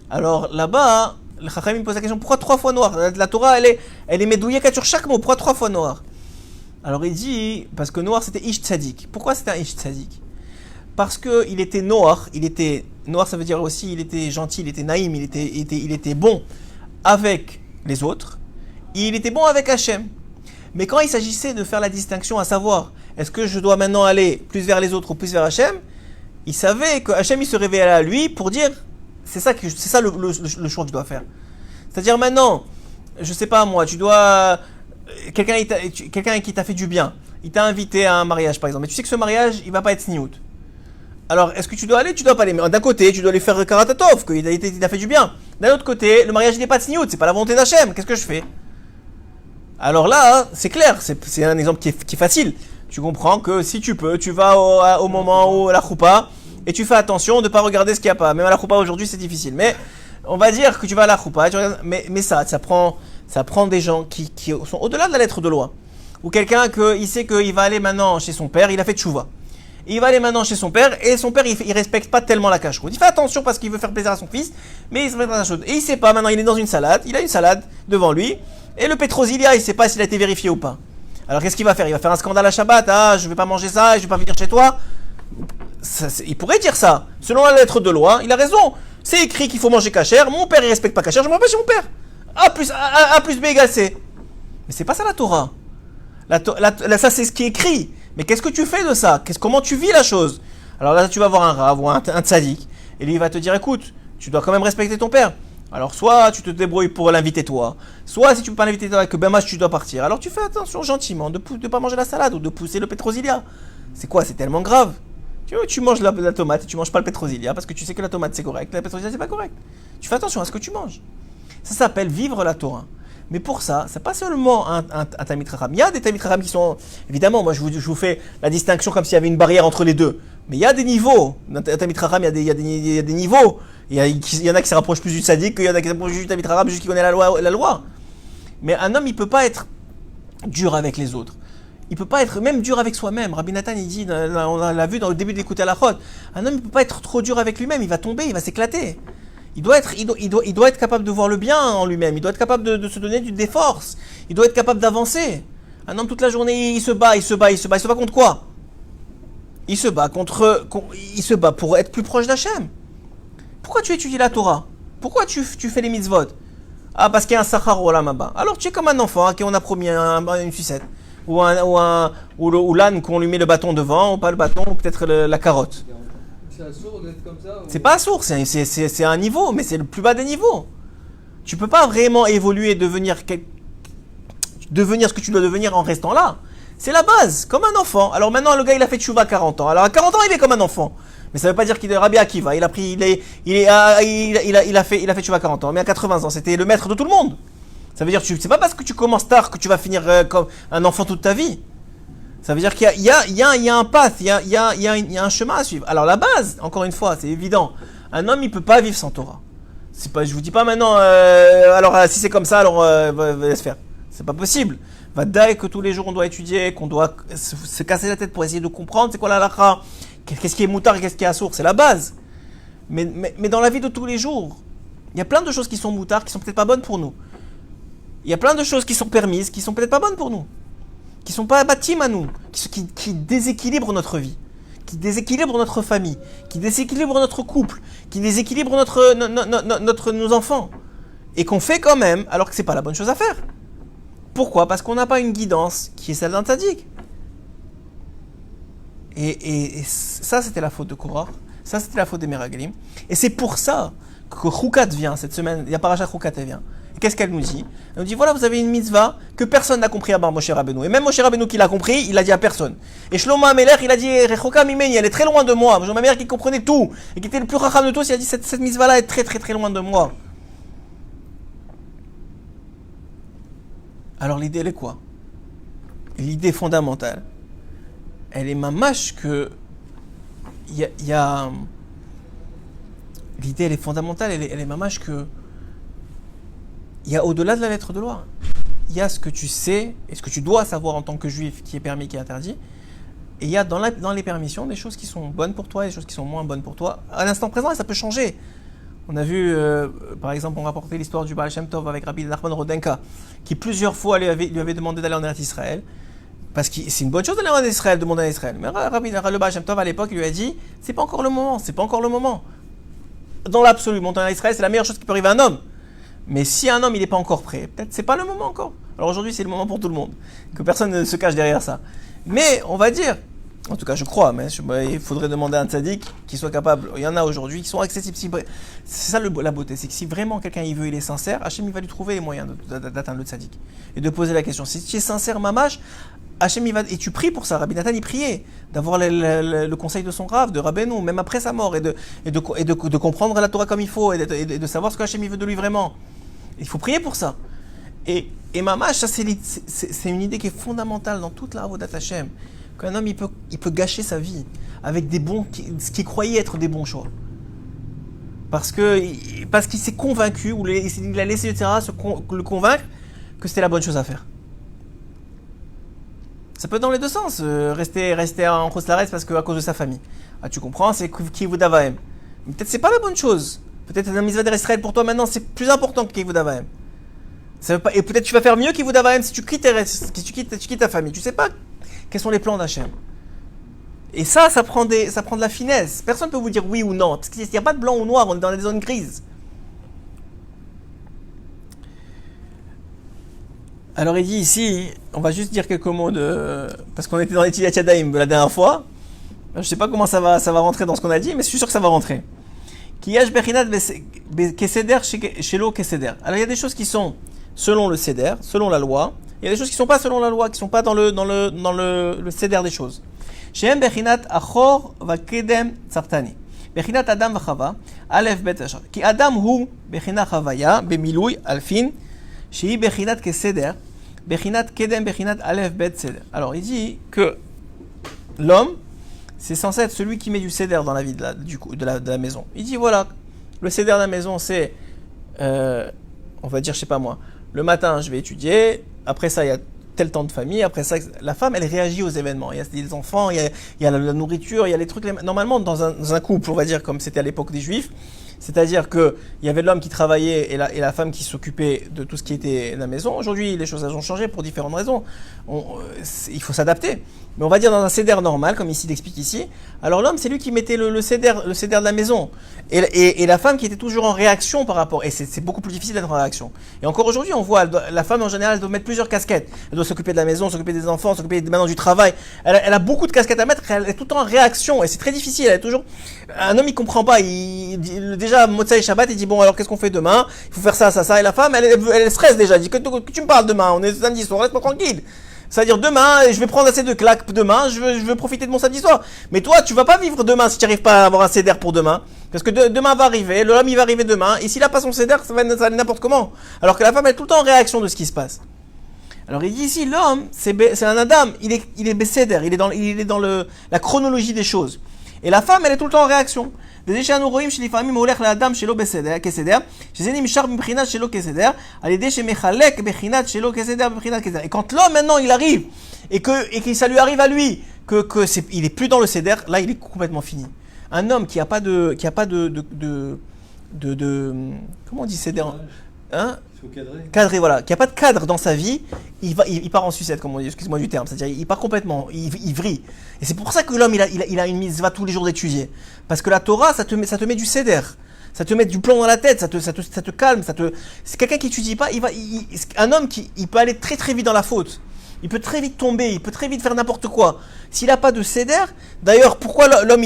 Alors là-bas, le Chachamim pose la question, pourquoi 3 fois Noach? La Torah, elle est médouillée sur chaque mot, pourquoi 3 fois Noach? Alors il dit, parce que Noach c'était ish tzadik. Pourquoi c'était un ish tzadik? Parce que il était Noach, Noach ça veut dire aussi, il était gentil, il était naïm, il était bon avec les autres, et il était bon avec Hachem. Mais quand il s'agissait de faire la distinction, à savoir, est-ce que je dois maintenant aller plus vers les autres ou plus vers Hachem, il savait que Hachem il se révélait à lui pour dire, c'est ça le choix que je dois faire. C'est-à-dire maintenant, je sais pas moi, tu dois, quelqu'un qui t'a fait du bien, il t'a invité à un mariage par exemple, mais tu sais que ce mariage, il va pas être sniout. Alors, est-ce que tu dois aller? Tu dois pas aller. Mais d'un côté, tu dois lui faire karatatov, qu'il a fait du bien. D'un autre côté, le mariage il n'est pas de sniout, c'est pas la volonté d'Hachem. Qu'est-ce que je fais? Alors là, c'est clair, c'est un exemple qui est facile. Tu comprends que si tu peux, tu vas au moment où la choupa et tu fais attention de ne pas regarder ce qu'il n'y a pas. Même à la choupa aujourd'hui, c'est difficile. Mais on va dire que tu vas à la choupa, mais ça prend des gens qui sont au-delà de la lettre de loi. Ou quelqu'un il sait qu'il va aller maintenant chez son père, il a fait tchouva. Il va aller maintenant chez son père, et son père, il respecte pas tellement la cache-route. Il fait attention parce qu'il veut faire plaisir à son fils, mais il se met dans la chose. Et il sait pas, maintenant il est dans une salade, il a une salade devant lui, et le Petrosilia, il sait pas s'il a été vérifié ou pas. Alors qu'est-ce qu'il va faire? Il va faire un scandale à Shabbat, ah, je vais pas manger ça, et je vais pas venir chez toi. Il pourrait dire ça. Selon la lettre de loi, il a raison. C'est écrit qu'il faut manger cachère, mon père il respecte pas cachère, je m'en vais chez mon père. A plus B égale C. Mais c'est pas ça la Torah. Ça c'est ce qui est écrit. Mais qu'est-ce que tu fais de ça? Comment tu vis la chose? Alors là, tu vas voir un rav ou un tzaddik, et lui il va te dire, écoute, tu dois quand même respecter ton père. Alors soit tu te débrouilles pour l'inviter toi, soit si tu peux pas l'inviter toi, que ben match tu dois partir. Alors tu fais attention gentiment de pas manger la salade ou de pousser le Petrosilia. C'est quoi? C'est tellement grave. Tu manges la tomate et tu manges pas le Petrosilia parce que tu sais que la tomate c'est correct, la Petrosilia c'est pas correct. Tu fais attention à ce que tu manges. Ça s'appelle vivre la Torah. Mais pour ça, c'est pas seulement un Talmid Chacham. Il y a des Talmid Chacham qui sont, évidemment, moi je vous fais la distinction comme s'il y avait une barrière entre les deux. Mais il y a des niveaux. Dans Talmid Chacham, il y a des niveaux. Il y en a qui se rapprochent plus du tzaddik, qu'il y en a qui se rapprochent du Talmid Chacham, juste qui connaît la loi. Mais un homme, il peut pas être dur avec les autres. Il peut pas être même dur avec soi-même. Rabbi Nathan, il dit, on l'a vu dans le début d'écouter la chod, un homme, il peut pas être trop dur avec lui-même. Il va tomber, il va s'éclater. Il doit être capable de voir le bien en lui-même. Il doit être capable de se donner des forces. Il doit être capable d'avancer. Un homme toute la journée, il se bat contre quoi? Il se bat pour être plus proche d'Hachem. Pourquoi tu étudies la Torah? Pourquoi tu fais les mitzvot? Ah, parce qu'il y a un sachar au olam haba. Alors tu es comme un enfant à qui on a promis une sucette. Ou l'âne qu'on lui met le bâton devant, ou pas le bâton, ou peut-être la carotte. C'est assourd d'être comme ça? C'est pas assourd, c'est un niveau, mais c'est le plus bas des niveaux. Tu peux pas vraiment évoluer, devenir ce que tu dois devenir en restant là. C'est la base, comme un enfant. Alors maintenant, le gars, il a fait tchouva à 40 ans. Alors à 40 ans, il est comme un enfant. Mais ça veut pas dire qu'il est Rabbi Akiva. Il a fait tchouva à 40 ans. Mais à 80 ans, c'était le maître de tout le monde. Ça veut dire que c'est pas parce que tu commences tard que tu vas finir comme un enfant toute ta vie. Ça veut dire qu'il y a un path, il y a un chemin à suivre. Alors la base, encore une fois, c'est évident. Un homme, il peut pas vivre sans Torah. C'est pas, je vous dis pas maintenant, alors si c'est comme ça, alors laisse faire. C'est pas possible. Va dire que tous les jours on doit étudier, qu'on doit se casser la tête pour essayer de comprendre c'est quoi la halakha, qu'est-ce qui est moutar et qu'est-ce qui est assour, c'est la base. Mais dans la vie de tous les jours, il y a plein de choses qui sont moutards, qui sont peut-être pas bonnes pour nous. Il y a plein de choses qui sont permises, qui sont peut-être pas bonnes pour nous. Qui sont pas bâtim à nous, qui déséquilibrent notre vie, qui déséquilibrent notre famille, qui déséquilibrent notre couple, qui déséquilibrent nos enfants. Et qu'on fait quand même, alors que c'est pas la bonne chose à faire. Pourquoi? Parce qu'on n'a pas une guidance qui est celle d'un tzaddik. Et ça, c'était la faute de Korach. Ça, c'était la faute des Meraglim. Et c'est pour ça que Choukat vient cette semaine. Il y a Parashat Choukat, elle vient. Et qu'est-ce qu'elle nous dit? Elle nous dit, voilà, vous avez une mitzvah que personne n'a compris à part Moshe Rabbeinu. Et même Moshe Rabbeinu qui l'a compris, il l'a dit à personne. Et Shlomo HaMelech, il a dit, Rechoka Mimeni, elle est très loin de moi. Ma mère qui comprenait tout, et qui était le plus racham de tous, il a dit, cette mitzvah-là est très très très loin de moi. Alors l'idée, elle est quoi? L'idée fondamentale, elle est mamash que il y a l'idée, elle est fondamentale, elle est mamash que il y a au-delà de la lettre de loi, il y a ce que tu sais et ce que tu dois savoir en tant que juif qui est permis, qui est interdit, et il y a dans les permissions des choses qui sont bonnes pour toi et des choses qui sont moins bonnes pour toi à l'instant présent, et ça peut changer. On a vu, par exemple, on rapportait l'histoire du Baal Shem Tov avec Rabbi Nachman Rodenka, qui plusieurs fois lui avait demandé d'aller en Eretz Israël, parce que c'est une bonne chose d'aller en Israël, demander en Israël. Mais le Baal Shem Tov à l'époque lui a dit, c'est pas encore le moment. Dans l'absolu, monter en Israël, c'est la meilleure chose qui peut arriver à un homme. Mais si un homme il n'est pas encore prêt, peut-être c'est pas le moment encore. Alors aujourd'hui c'est le moment pour tout le monde, que personne ne se cache derrière ça. Mais on va dire, en tout cas je crois, mais il faudrait demander à un tzaddik qui soit capable. Il y en a aujourd'hui qui sont accessibles. C'est ça la beauté, c'est que si vraiment quelqu'un il veut, il est sincère, Hachem il va lui trouver les moyens d'atteindre le tzaddik et de poser la question. Si tu es sincère, mamash, Hachem il va, et tu pries pour ça. Rabbi Nathan il priait d'avoir le conseil de son Rav, de Rabbeinu, même après sa mort, et de comprendre la Torah comme il faut, et de savoir ce que Hachem il veut de lui vraiment. Il faut prier pour ça. Et mamash, ça c'est une idée qui est fondamentale dans toute la Avodat Hachem. Qu'un homme il peut gâcher sa vie avec ce qu'il croyait être des bons choix. Parce qu'il s'est convaincu, ou il a laissé le convaincre que c'était la bonne chose à faire. Ça peut être dans les deux sens, rester en Choslarès parce qu'à cause de sa famille. Ah, tu comprends, c'est Kivud Avaim. Mais peut-être c'est pas la bonne chose. Peut-être la mitzvah d'Israël pour toi maintenant c'est plus important que Kivud Avaim. Et peut-être tu vas faire mieux Kivud Avaim si tu quittes ta famille. Tu sais pas quels sont les plans d'Hachem. Et ça prend de la finesse. Personne ne peut vous dire oui ou non, parce qu'il n'y a pas de blanc ou noir, on est dans des zones grises. Alors il dit ici, on va juste dire quelques mots parce qu'on était dans les Tilat Yadayim la dernière fois. Je ne sais pas comment ça va rentrer dans ce qu'on a dit, mais je suis sûr que ça va rentrer. Kiyash Bechinat Keseder Shelo Keseder. Alors il y a des choses qui sont selon le Seder, selon la loi. Il y a des choses qui ne sont pas selon la loi, qui ne sont pas dans le Seder des choses. Shem Bechinat Achor Vakedem Tsartani. Bechinat Adam Vachava, Aleph Bet Ashar. Ki Adam hu Bechinat Chavaya, Bemiloui, Alfin, Shei Bechinat Keseder, Bechinat Kedem, Bechinat Aleph Bet Seder. Alors il dit que l'homme, c'est censé être celui qui met du Seder dans la vie de la maison. Il dit voilà, le Seder de la maison c'est, on va dire, je sais pas moi, le matin je vais étudier, après ça il y a tel temps de famille, après ça la femme elle réagit aux événements, il y a des enfants, il y a la nourriture, il y a les trucs, normalement dans un couple on va dire comme c'était à l'époque des Juifs, c'est-à-dire qu'il y avait l'homme qui travaillait et la femme qui s'occupait de tout ce qui était la maison. Aujourd'hui les choses ont changé pour différentes raisons, il faut s'adapter. Mais on va dire dans un seder normal, comme ici il explique ici, alors l'homme c'est lui qui mettait le seder de la maison. Et la femme qui était toujours en réaction par rapport. Et c'est beaucoup plus difficile d'être en réaction. Et encore aujourd'hui, on voit, la femme en général, elle doit mettre plusieurs casquettes. Elle doit s'occuper de la maison, s'occuper des enfants, s'occuper maintenant du travail. Elle a beaucoup de casquettes à mettre, elle est tout le temps en réaction. Et c'est très difficile, elle est toujours... Un homme il comprend pas, déjà Motsai Shabbat, il dit bon alors qu'est-ce qu'on fait demain? Il faut faire ça, ça, ça. Et la femme, elle stresse déjà, elle dit que tu me parles demain, on est samedi soir, reste pas tranquille. C'est-à-dire demain, je vais prendre assez de claques demain, je veux profiter de mon samedi soir. Mais toi, tu vas pas vivre demain si tu n'arrives pas à avoir un céder pour demain. Parce que demain va arriver, l'homme il va arriver demain, et s'il a pas son céder, ça va aller n'importe comment. Alors que la femme elle est tout le temps en réaction de ce qui se passe. Alors il dit ici, l'homme, c'est un Adam, il est bécéder, il est dans la chronologie des choses. Et la femme, elle est tout le temps en réaction. Et quand l'homme maintenant il arrive et que ça lui arrive à lui il est plus dans le céder, là il est complètement fini. Un homme qui a pas de comment on dit céder, hein? Cadré, voilà, qui a pas de cadre dans sa vie, il part en sucette, comme on dit, excuse-moi du terme, c'est-à-dire il part complètement, il vrille. Et c'est pour ça que l'homme il a une mitzvah tous les jours d'étudier, parce que la Torah ça te met du seder, ça te met du plomb dans la tête, ça te calme, c'est quelqu'un qui étudie pas, un homme il peut aller très très vite dans la faute, il peut très vite tomber, il peut très vite faire n'importe quoi. S'il a pas de seder, d'ailleurs pourquoi l'homme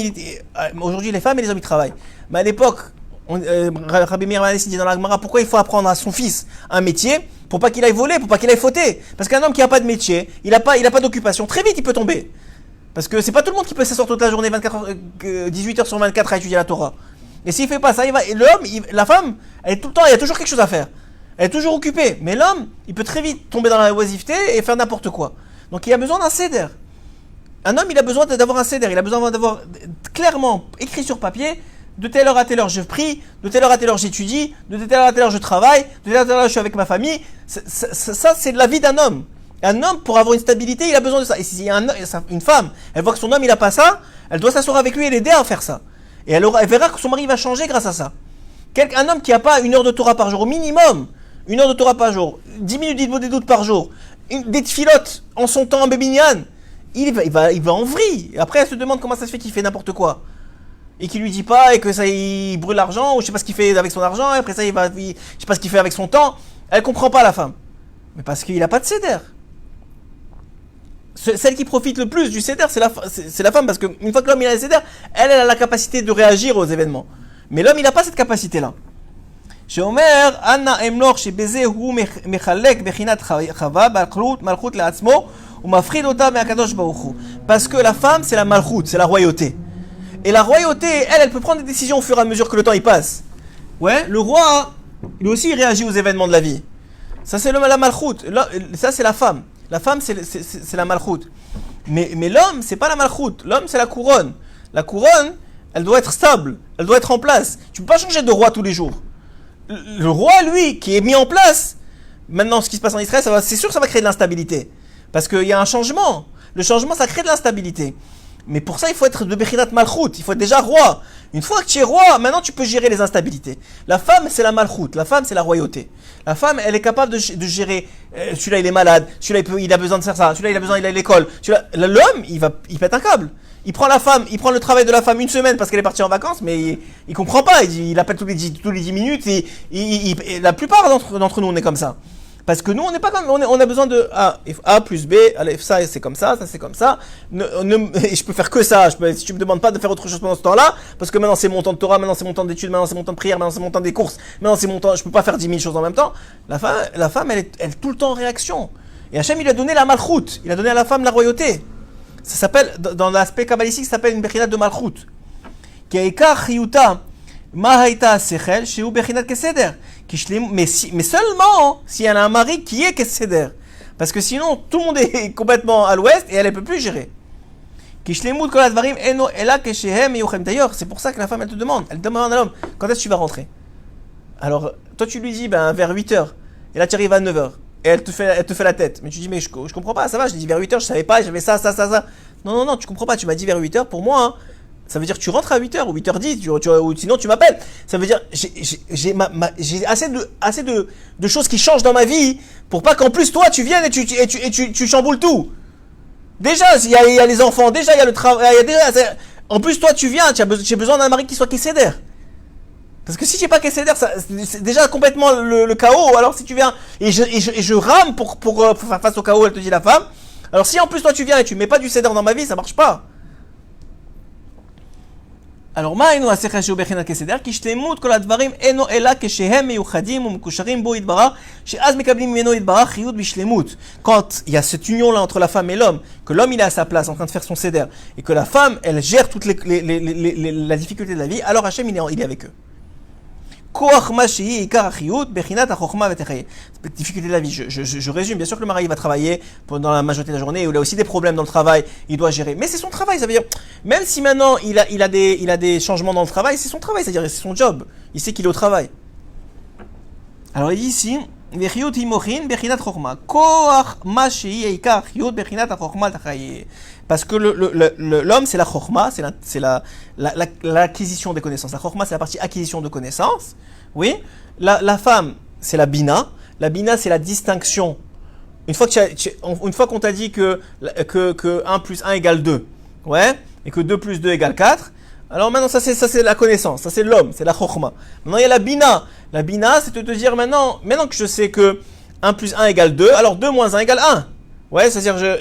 aujourd'hui les femmes et les hommes ils travaillent, mais à l'époque Rabbi Meir dit dans la Gemara, pourquoi il faut apprendre à son fils un métier pour pas qu'il aille voler, pour pas qu'il aille fauter. Parce qu'un homme qui n'a pas de métier, il n'a pas d'occupation, très vite il peut tomber. Parce que c'est pas tout le monde qui peut s'asseoir toute la journée, 18 heures sur 24 à étudier la Torah. Et s'il fait pas ça, la femme, elle est tout le temps, il y a toujours quelque chose à faire. Elle est toujours occupée. Mais l'homme, il peut très vite tomber dans la oisiveté et faire n'importe quoi. Donc il a besoin d'un seder. Un homme, il a besoin d'avoir un seder. Il a besoin d'avoir clairement écrit sur papier, de telle heure à telle heure je prie, de telle heure à telle heure j'étudie, de telle heure à telle heure je travaille, de telle heure à telle heure je suis avec ma famille. Ça, c'est de la vie d'un homme. Un homme, pour avoir une stabilité, il a besoin de ça. Et si une femme, elle voit que son homme, il n'a pas ça, elle doit s'asseoir avec lui et l'aider à faire ça. Et elle verra que son mari va changer grâce à ça. Un homme qui n'a pas une heure de Torah par jour, au minimum, une heure de Torah par jour, 10 minutes d'Idbo des doutes par jour, des tfilotes en son temps en Bébignan, il va en vrille. Et après, elle se demande comment ça se fait qu'il fait n'importe quoi. Et qu'il lui dit pas, et que ça, il brûle l'argent, ou je sais pas ce qu'il fait avec son argent, et après ça, je sais pas ce qu'il fait avec son temps. Elle comprend pas, la femme. Mais parce qu'il n'a pas de seder. Celle qui profite le plus du seder, c'est la femme, parce qu'une fois que l'homme il a le seder, elle a la capacité de réagir aux événements. Mais l'homme, il n'a pas cette capacité-là. שאומר, אנא אמלוך שבזה הוא מחלק בחינת חווה, מלכות לעצמו, ומפחיד אותה מהקדוש ברוך הוא. Parce que la femme, c'est la malchut, c'est la royauté. Et la royauté, elle peut prendre des décisions au fur et à mesure que le temps y passe. Ouais, le roi, lui aussi, il réagit aux événements de la vie. Ça, c'est la malchut. Ça, c'est la femme. La femme, c'est la malchut. Mais l'homme, c'est pas la malchut. L'homme, c'est la couronne. La couronne, elle doit être stable. Elle doit être en place. Tu peux pas changer de roi tous les jours. Le roi, lui, qui est mis en place, maintenant, ce qui se passe en Israël, c'est sûr que ça va créer de l'instabilité. Parce qu'il y a un changement. Le changement, ça crée de l'instabilité. Mais pour ça, il faut être de Bechinat Malchut. Il faut être déjà roi. Une fois que tu es roi, maintenant, tu peux gérer les instabilités. La femme, c'est la Malchut. La femme, c'est la royauté. La femme, elle est capable de gérer. Celui-là, il est malade. Celui-là, il a besoin de faire ça. Celui-là, il a à l'école. L'homme, il pète un câble. Il prend le travail de la femme une semaine parce qu'elle est partie en vacances, mais il comprend pas. Il appelle tous les 10 minutes. Et la plupart d'entre nous, on est comme ça. Parce que nous, on n'est pas comme, on a besoin de A plus B, allez, ça c'est comme ça c'est comme ça. Et je peux faire que ça. Si tu me demandes pas de faire autre chose pendant ce temps-là, parce que maintenant c'est mon temps de Torah, maintenant c'est mon temps d'études, maintenant c'est mon temps de prière, maintenant c'est mon temps des courses, maintenant c'est mon temps, je peux pas faire 10 000 choses en même temps. La femme, elle est tout le temps en réaction. Et Hachem, il a donné la malchut. Il a donné à la femme la royauté. Ça s'appelle, dans l'aspect kabbalistique, ça s'appelle une bechinat de malchut. Qui a ekar chiyuta ma haïta sechel chez ou bechinat keseder. Mais seulement si elle a un mari qui est keseder. Parce que sinon, tout le monde est complètement à l'ouest et elle ne peut plus gérer. D'ailleurs, c'est pour ça que la femme, elle demande à l'homme, quand est-ce que tu vas rentrer? Alors, toi tu lui dis, vers 8h. Et là tu arrives à 9h. Et elle te fait la tête. Mais tu dis, mais je comprends pas, ça va, je dis vers 8h, je savais pas, j'avais ça. Non, tu comprends pas, tu m'as dit vers 8h, pour moi, hein, ça veut dire que tu rentres à 8h ou 8h10, ou sinon tu m'appelles. Ça veut dire, j'ai assez de choses qui changent dans ma vie pour pas qu'en plus toi tu viennes et tu chamboules tout. Déjà, il y a les enfants, déjà il y a le travail, en plus toi tu viens, j'ai besoin d'un mari qui soit kesséder. Parce que si j'ai pas kesséder, c'est déjà complètement le chaos. Alors si tu viens, et je rame pour faire face au chaos, elle te dit la femme. Alors si en plus toi tu viens et tu mets pas du seder dans ma vie, ça marche pas. Alors, מה היינו השכל שהוא בחינת כסדר? כי שלמות כל הדברים אינו אלא כשהם מיוחדים ומקושרים בו יתברך, שאז מקבלים ממנו יתברך חיות בשלמות. Quand il y a cette union-là entre la femme et l'homme, que l'homme il est à sa place en train de faire son seder, et que la femme elle gère toute la difficulté de la vie, alors Hachem il est avec eux. כוח מה שהיא עיקר החיות, בחינת החוכמה ותחיה. Difficulté de la vie, je résume, bien sûr que le mari va travailler pendant la majorité de la journée, il a aussi des problèmes dans le travail, il doit gérer, mais c'est son travail, ça veut dire, même si maintenant il a des changements dans le travail, c'est son travail, c'est-à-dire c'est son job, il sait qu'il est au travail. Alors il dit ici, וחיות היא מוחין בחינת חוכמה, כוח מה שהיא עיקר החיות בחינת החוכמה תחיה. Parce que l'homme, c'est la chokma, c'est l'acquisition des connaissances. La chokma, c'est la partie acquisition de connaissances. Oui. La femme, c'est la bina. La bina, c'est la distinction. Une fois qu'on t'a dit que 1 plus 1 égale 2, ouais, et que 2 plus 2 égale 4, alors maintenant, ça c'est la connaissance, ça c'est l'homme, c'est la chokma. Maintenant, il y a la bina. La bina, c'est de te dire maintenant que je sais que 1 plus 1 égale 2, alors 2 moins 1 égale 1. Ouais, c'est-à-dire,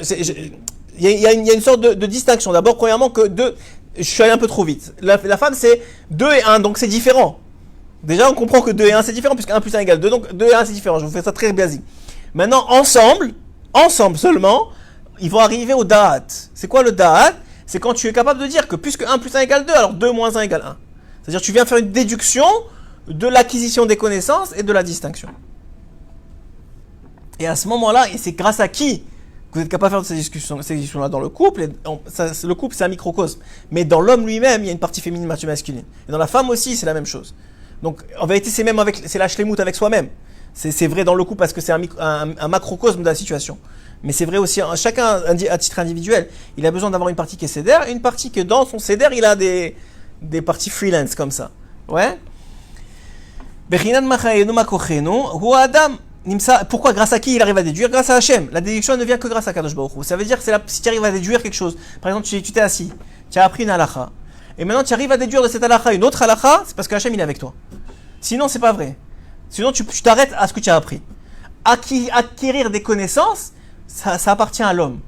il y a une sorte de distinction. D'abord, premièrement, que 2, je suis allé un peu trop vite. La femme, c'est 2 et 1, donc c'est différent. Déjà, on comprend que 2 et 1 c'est différent, puisque 1 plus 1 égale 2, donc 2 et 1 c'est différent. Je vous fais ça très basique. Maintenant, ensemble seulement, ils vont arriver au da'at. C'est quoi le da'at? C'est quand tu es capable de dire que puisque 1 plus 1 égale 2, alors 2 moins 1 égale 1. C'est-à-dire que tu viens faire une déduction de l'acquisition des connaissances et de la distinction. Et à ce moment-là, et c'est grâce à qui que vous êtes capable de faire ces discussions-là dans le couple. Le couple, c'est un microcosme. Mais dans l'homme lui-même, il y a une partie féminine, une partie masculine. Et dans la femme aussi, c'est la même chose. Donc, en vérité, c'est la shlemout avec soi-même. C'est vrai dans le couple parce que c'est un macrocosme de la situation. Mais c'est vrai aussi, chacun à titre individuel, il a besoin d'avoir une partie qui est sédère et une partie que dans son sédère, il a des parties freelance comme ça. Ouais. Pourquoi? Grâce à qui il arrive à déduire? Grâce à Hachem. La déduction ne vient que grâce à Kadosh Baruch Hu. Ça veut dire que si tu arrives à déduire quelque chose, par exemple, tu t'es assis, tu as appris une halakha, et maintenant tu arrives à déduire de cette halakha une autre halakha, c'est parce que Hachem il est avec toi. Sinon, c'est pas vrai. Sinon, tu t'arrêtes à ce que tu as appris. Acquérir des connaissances, ça appartient à l'homme.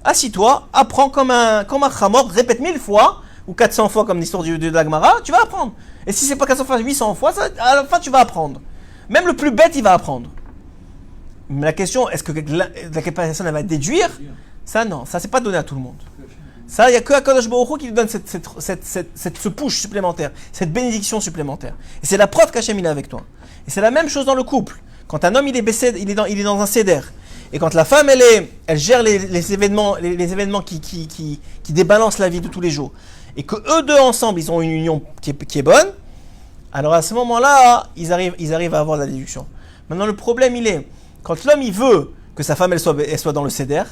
Assis-toi, apprends comme un chamor, répète 1000 fois, ou 400 fois comme l'histoire de l'Agmara, tu vas apprendre. Et si c'est pas 400 fois, 800 fois, à la fin tu vas apprendre. Même le plus bête, il va apprendre. Mais la question, est-ce que la personne elle va déduire? Ça non, ça c'est pas donné à tout le monde. Ça, il n'y a que Kadosh Baruch Hu qui lui donne ce push supplémentaire, cette bénédiction supplémentaire. Et c'est la preuve qu'Hachem il est avec toi. Et c'est la même chose dans le couple. Quand un homme il est dans un seder, et quand la femme elle gère les événements qui débalancent la vie de tous les jours, et que eux deux ensemble ils ont une union qui est bonne, alors à ce moment-là, ils arrivent à avoir la déduction. Maintenant le problème il est, quand l'homme il veut que sa femme elle soit dans le seder,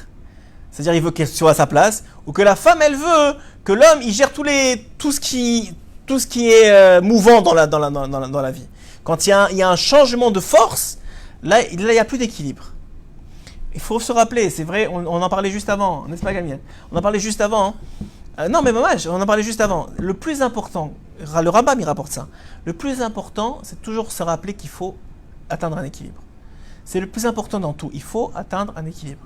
c'est-à-dire il veut qu'elle soit à sa place, ou que la femme elle veut que l'homme il gère tout ce qui est mouvant dans la vie. Quand il y a un changement de force, là il n'y a plus d'équilibre. Il faut se rappeler, c'est vrai, on en parlait juste avant, n'est-ce pas Gamiel? On en parlait juste avant. Non mais dommage, on en parlait juste avant. Le plus important, le Rambam il rapporte ça. Le plus important, c'est toujours se rappeler qu'il faut atteindre un équilibre. C'est le plus important dans tout. Il faut atteindre un équilibre.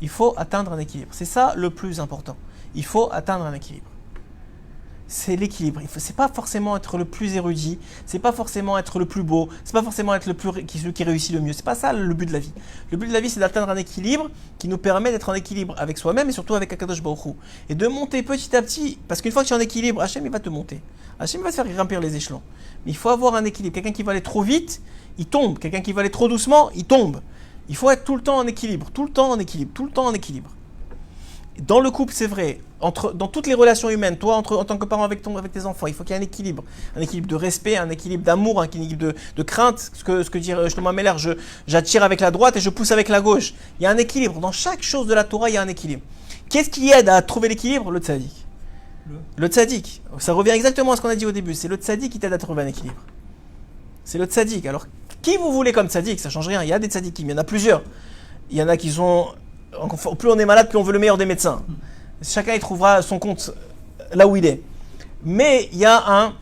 Il faut atteindre un équilibre. C'est ça le plus important. Il faut atteindre un équilibre. C'est l'équilibre. C'est pas forcément être le plus érudit, c'est pas forcément être le plus beau, c'est pas forcément être celui qui réussit le mieux. C'est pas ça le but de la vie. Le but de la vie, c'est d'atteindre un équilibre qui nous permet d'être en équilibre avec soi-même et surtout avec Akadosh Baruch Hu. Et de monter petit à petit, parce qu'une fois que tu es en équilibre, Hachem il va te monter. Hachem va te faire grimper les échelons. Mais il faut avoir un équilibre. Quelqu'un qui va aller trop vite, il tombe. Quelqu'un qui va aller trop doucement, il tombe. Il faut être tout le temps en équilibre, tout le temps en équilibre, tout le temps en équilibre. Dans le couple, c'est vrai, dans toutes les relations humaines, toi en tant que parent avec tes enfants, il faut qu'il y ait un équilibre de respect, un équilibre d'amour, un équilibre de crainte, ce que dit Shlomo Ameler, j'attire avec la droite et je pousse avec la gauche. Il y a un équilibre, dans chaque chose de la Torah, il y a un équilibre. Qu'est-ce qui aide à trouver l'équilibre? Le tzaddik. Le tzaddik, ça revient exactement à ce qu'on a dit au début, c'est le tzaddik qui t'aide à trouver un équilibre. C'est le tzaddik. Alors, qui vous voulez comme tzaddik? Ça change rien, il y a des tzaddikim, il y en a plusieurs. Il y en a qui sont... Plus on est malade, plus on veut le meilleur des médecins. Chacun il trouvera son compte là où il est. Mais il y a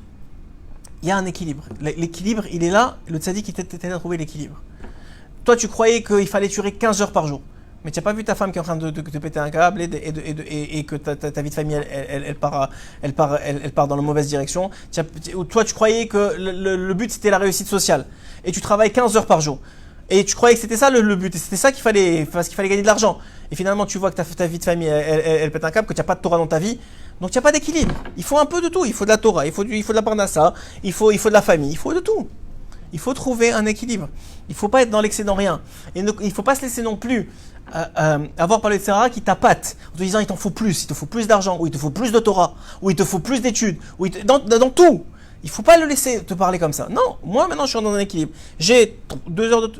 un équilibre. L'équilibre, il est là. Le tzaddik, il t'aide à trouver l'équilibre. Toi, tu croyais qu'il fallait tuer 15 heures par jour. Mais tu n'as pas vu ta femme qui est en train de te péter un câble et que ta vie de famille, elle part dans la mauvaise direction. Toi, tu croyais que le but, c'était la réussite sociale. Et tu travailles 15 heures par jour. Et tu croyais que c'était ça le but, et c'était ça qu'il fallait, parce qu'il fallait gagner de l'argent. Et finalement, tu vois que ta vie de famille, elle pète un câble, que tu n'as pas de Torah dans ta vie, donc tu n'as pas d'équilibre. Il faut un peu de tout. Il faut de la Torah, il faut de la parnassa, il faut de la famille, il faut de tout. Il faut trouver un équilibre. Il ne faut pas être dans l'excès dans rien. Et il ne faut pas se laisser non plus avoir par le Sahara qui t'appâte en te disant il te faut plus d'argent, ou il te faut plus de Torah, ou il te faut plus d'études, dans tout. Il ne faut pas le laisser te parler comme ça. Non, moi maintenant je suis dans un équilibre. J'ai 2 heures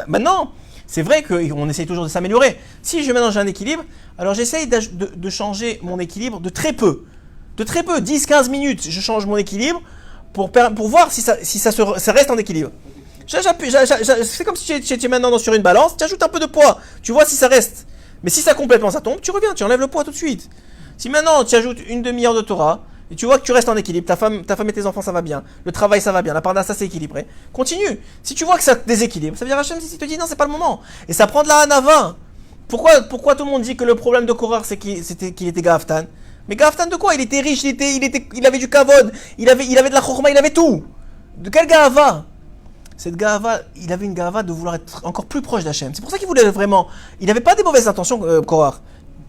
Maintenant, c'est vrai qu'on essaye toujours de s'améliorer. Si j'ai un équilibre, alors j'essaye de changer mon équilibre de très peu. De très peu, 10-15 minutes, je change mon équilibre pour voir si ça reste en équilibre. C'est comme si tu es maintenant sur une balance, tu ajoutes un peu de poids, tu vois si ça reste. Mais si ça complètement ça tombe, tu reviens, tu enlèves le poids tout de suite. Si maintenant tu ajoutes une demi-heure de Torah, et tu vois que tu restes en équilibre, ta femme et tes enfants ça va bien, le travail ça va bien, la parnassa c'est équilibré, continue. Si tu vois que ça déséquilibre, ça veut dire Hachem si te dit non c'est pas le moment. Et ça prend de la hanava. Pourquoi tout le monde dit que le problème de Korach c'est qu'il était Gaftan? Mais Gaftan de quoi? Il était riche, il avait du kavod, il avait de la chorma, il avait tout. De quel Gahava? Cette Gahava, il avait une Gahava de vouloir être encore plus proche d'Hachem. C'est pour ça qu'il voulait vraiment. Il n'avait pas des mauvaises intentions, Korach.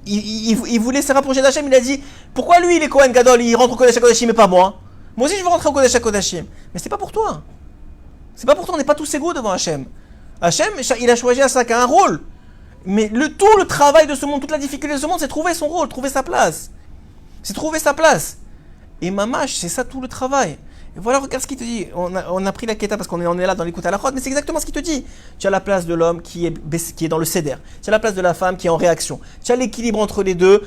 Il voulait se rapprocher d'Hachem. Il a dit, pourquoi lui, il est Kohen Gadol, il rentre au Kodesh HaKodashim et pas moi? Moi aussi, je veux rentrer au Kodesh HaKodashim. Mais c'est pas pour toi. C'est pas pour toi, on n'est pas tous égaux devant Hachem. Hachem, il a choisi à chacun un rôle. Mais tout le travail de ce monde, toute la difficulté de ce monde, c'est trouver son rôle, trouver sa place. C'est trouver sa place. Et Mamash, c'est ça tout le travail. Et voilà, regarde ce qu'il te dit. On a pris la Keta parce qu'on est là dans l'écoute à la chod, mais c'est exactement ce qu'il te dit. Tu as la place de l'homme qui est dans le céder. Tu as la place de la femme qui est en réaction. Tu as l'équilibre entre les deux,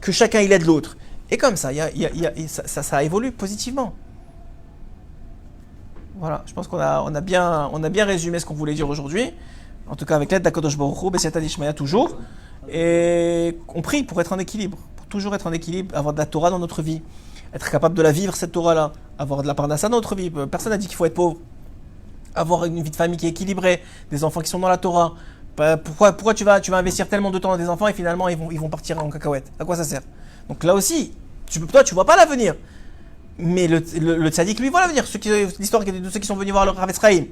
que chacun il aide l'autre. Et comme ça, ça évolue positivement. Voilà, je pense qu'on a bien résumé ce qu'on voulait dire aujourd'hui. En tout cas, avec l'aide d'Akadosh Baruch Hu, B'Siata Dishmaya toujours. Et on prie pour être en équilibre, pour toujours être en équilibre, avoir de la Torah dans notre vie, être capable de la vivre, cette Torah-là, avoir de la parnassa dans notre vie. Personne n'a dit qu'il faut être pauvre. Avoir une vie de famille qui est équilibrée, des enfants qui sont dans la Torah. Pourquoi tu vas investir tellement de temps dans des enfants et finalement ils vont partir en cacahuète? À quoi ça sert? Donc là aussi, toi tu vois pas l'avenir. Mais le tzaddik, lui, voit l'avenir. L'histoire de ceux qui sont venus voir le Rav Ephraim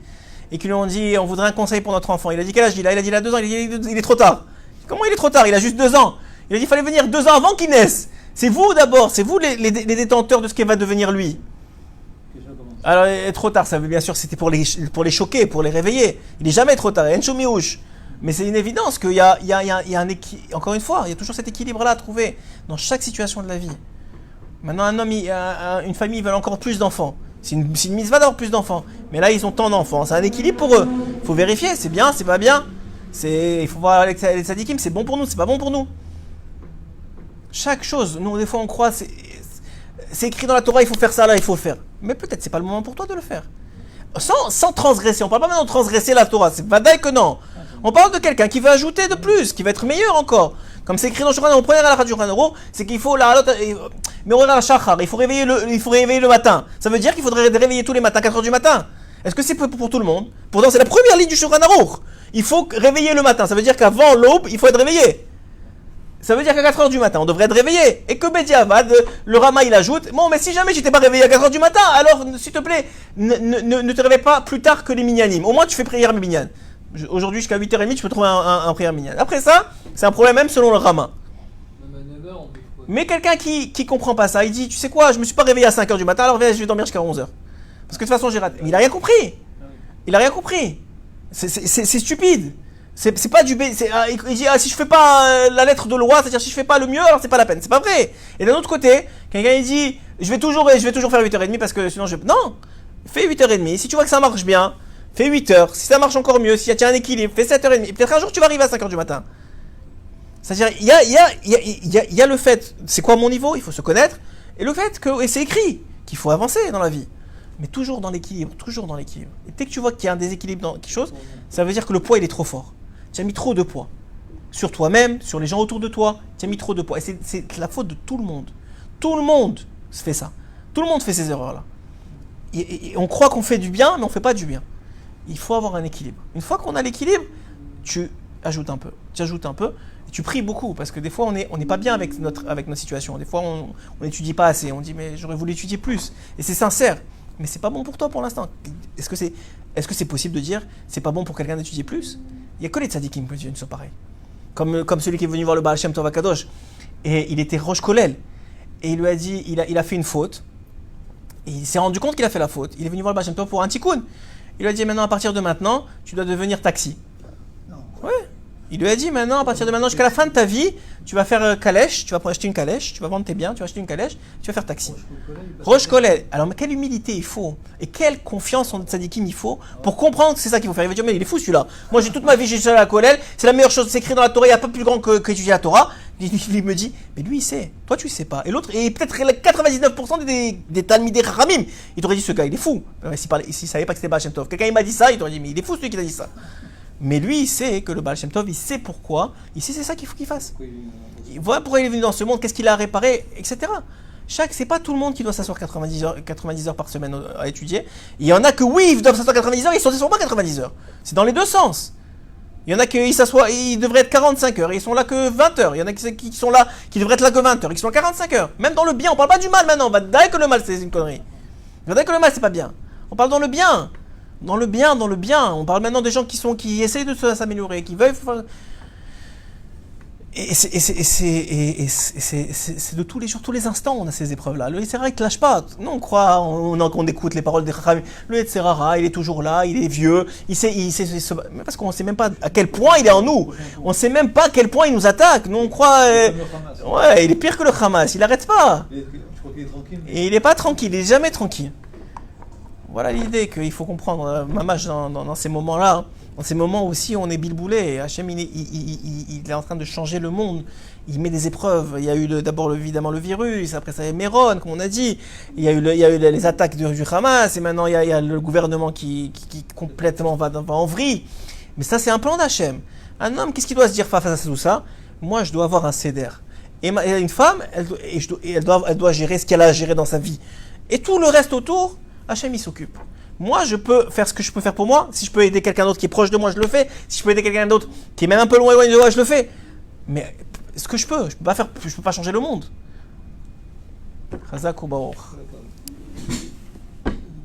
et qui lui ont dit, on voudrait un conseil pour notre enfant. Il a dit, quel âge il a? Il a dit, il a 2 ans. Il est trop tard. Comment il est trop tard? Il a juste 2 ans. Il a dit, il fallait venir 2 ans avant qu'il naisse. C'est vous d'abord, c'est vous les détenteurs de ce qu'il va devenir lui. Alors, trop tard, ça veut bien sûr, c'était pour les choquer, pour les réveiller. Il n'est jamais trop tard. Mais c'est une évidence qu'il y a un équilibre. Encore une fois, il y a toujours cet équilibre-là à trouver dans chaque situation de la vie. Maintenant, un homme, une famille, ils veulent encore plus d'enfants. C'est une mitzvah d'avoir plus d'enfants. Mais là, ils ont tant d'enfants. C'est un équilibre pour eux. Il faut vérifier, c'est bien, c'est pas bien. Il faut voir les tzadikim, c'est bon pour nous, c'est pas bon pour nous. Chaque chose, nous, des fois, on croit, c'est écrit dans la Torah, il faut faire ça, là, il faut le faire. Mais peut-être, c'est pas le moment pour toi de le faire. Sans transgresser. On parle pas maintenant de transgresser la Torah. C'est pas d'ailleurs que non. On parle de quelqu'un qui veut ajouter de plus, qui va être meilleur encore. Comme c'est écrit dans le Shulchan Aruch, on prenait à la radio Shulchan Aruch, c'est qu'il faut il faut réveiller le matin. Ça veut dire qu'il faudrait réveiller tous les matins, 4h du matin. Est-ce que c'est pour tout le monde? Pourtant, c'est la première ligne du Shulchan Aruch. Il faut réveiller le matin. Ça veut dire qu'avant l'aube, il faut être réveillé. Ça veut dire qu'à 4h du matin, on devrait être réveillé. Et que Bediavad, le Rama, il ajoute, bon, mais si jamais j'étais pas réveillé à 4h du matin, alors, s'il te plaît, ne te réveille pas plus tard que les minyanim. Au moins, tu fais prière minyan. Aujourd'hui, jusqu'à 8h30, tu peux trouver un prière minyan. Après ça, c'est un problème même selon le Rama. Mais quelqu'un qui comprend pas ça, il dit, tu sais quoi, je me suis pas réveillé à 5h du matin, alors je vais dormir jusqu'à 11h. Parce que de toute façon, j'ai raté. Mais il a rien compris. Il a rien compris. C'est stupide. C'est pas du B. Il dit, si je fais pas la lettre de loi, c'est-à-dire si je fais pas le mieux, alors c'est pas la peine. C'est pas vrai. Et d'un autre côté, quelqu'un il dit, je vais toujours faire 8h30 parce que sinon Non! Fais 8h30. Si tu vois que ça marche bien, fais 8h. Si ça marche encore mieux, s'il y a un équilibre, fais 7h30. Peut-être un jour tu vas arriver à 5h du matin. C'est-à-dire, il y a le fait, c'est quoi mon niveau? Il faut se connaître. Et le fait et c'est écrit, qu'il faut avancer dans la vie. Mais toujours dans l'équilibre, toujours dans l'équilibre. Et dès que tu vois qu'il y a un déséquilibre dans quelque chose, ça veut dire que le poids, il est trop fort. Tu as mis trop de poids. Sur toi-même, sur les gens autour de toi, tu as mis trop de poids. Et c'est la faute de tout le monde. Tout le monde fait ça. Tout le monde fait ces erreurs-là. Et on croit qu'on fait du bien, mais on ne fait pas du bien. Il faut avoir un équilibre. Une fois qu'on a l'équilibre, tu ajoutes un peu. Tu ajoutes un peu. Et tu pries beaucoup, parce que des fois, on n'est pas bien avec notre situation. Des fois, on n'étudie pas assez. On dit, mais j'aurais voulu étudier plus. Et c'est sincère. Mais c'est pas bon pour toi pour l'instant. Est-ce que c'est possible de dire c'est pas bon pour quelqu'un d'étudier plus? Il n'y a que les tzadikim qui disent une chose pareille. Comme celui qui est venu voir le Baal Shem Tov Akadosh. Et il était Rosh Kolel. Et il lui a dit, il a fait une faute. Et il s'est rendu compte qu'il a fait la faute. Il est venu voir le Baal Shem Tov pour un tikkun. Il lui a dit maintenant, à partir de maintenant, tu dois devenir taxi. Non. Ouais. Il lui a dit maintenant, à partir de maintenant, jusqu'à la fin de ta vie, tu vas faire calèche, tu vas acheter une calèche, tu vas vendre tes biens, tu vas acheter une calèche, tu vas faire taxi. Roche Kolel. Alors, mais quelle humilité il faut et quelle confiance en tzadikim il faut pour comprendre que c'est ça qu'il faut faire. Il va dire, mais il est fou celui-là. Moi, j'ai toute ma vie, j'ai étudié la Kolel, c'est la meilleure chose, c'est écrit dans la Torah, il n'y a pas plus grand qu'étudier la Torah. Il me dit, mais lui il sait, toi tu sais pas. Et l'autre, et peut-être 99% des Talmidei Chachamim, il t'aurait dit, ce gars il est fou. S'il savait pas que c'était Baal Shem Tov. Quelqu'un il m'a dit ça, il t'aurait dit, mais il est fou celui qui t'a dit ça. Mais lui, il sait que le Baal Shem Tov, il sait pourquoi, il sait c'est ça qu'il faut qu'il fasse. Il voit pourquoi il est venu dans ce monde, qu'est-ce qu'il a à réparer, etc. C'est pas tout le monde qui doit s'asseoir 90 heures par semaine à étudier. Il y en a que oui, ils doivent s'asseoir 90 heures, ils ne s'assoient pas 90 heures. C'est dans les deux sens. Il y en a qui s'assoient, ils devraient être 45 heures, ils sont là que 20 heures. Il y en a qui sont là, qui devraient être là que 20 heures, ils sont là 45 heures. Même dans le bien, on parle pas du mal maintenant, on va dire que le mal c'est une connerie. On va dire que le mal c'est pas bien. On parle dans le bien. Dans le bien, dans le bien. On parle maintenant des gens qui essayent de s'améliorer, qui veulent... Et c'est de tous les jours, tous les instants, on a ces épreuves-là. Le Yetzirah, il ne lâche pas. Nous, on croit, on écoute les paroles des Chachamim. Le Yetzirah, il est toujours là, il est vieux. Mais parce qu'on ne sait même pas à quel point il est en nous. On ne sait même pas à quel point il nous attaque. Nous, on croit... ouais, il est pire que le Hamas, il n'arrête pas. Je crois qu'il est tranquille. Et il n'est pas tranquille, il n'est jamais tranquille. Voilà l'idée qu'il faut comprendre, Mamash, dans ces moments-là. Dans ces moments aussi, on est bilboulé. Hachem, il est en train de changer le monde. Il met des épreuves. Il y a eu d'abord évidemment le virus, après ça il y a Méron, comme on a dit. Il y a eu les attaques du Hamas, et maintenant il y a le gouvernement qui complètement va en vrille. Mais ça, c'est un plan d'Hachem. Un homme, qu'est-ce qu'il doit se dire face à tout ça? Moi, je dois avoir un seder. Et une femme, elle doit gérer ce qu'elle a à gérer dans sa vie. Et tout le reste autour, Hachem, il s'occupe. Moi, je peux faire ce que je peux faire pour moi. Si je peux aider quelqu'un d'autre qui est proche de moi, je le fais. Si je peux aider quelqu'un d'autre qui est même un peu loin de moi, je le fais. Mais ce que je peux pas changer le monde. Chazak ou Baruch.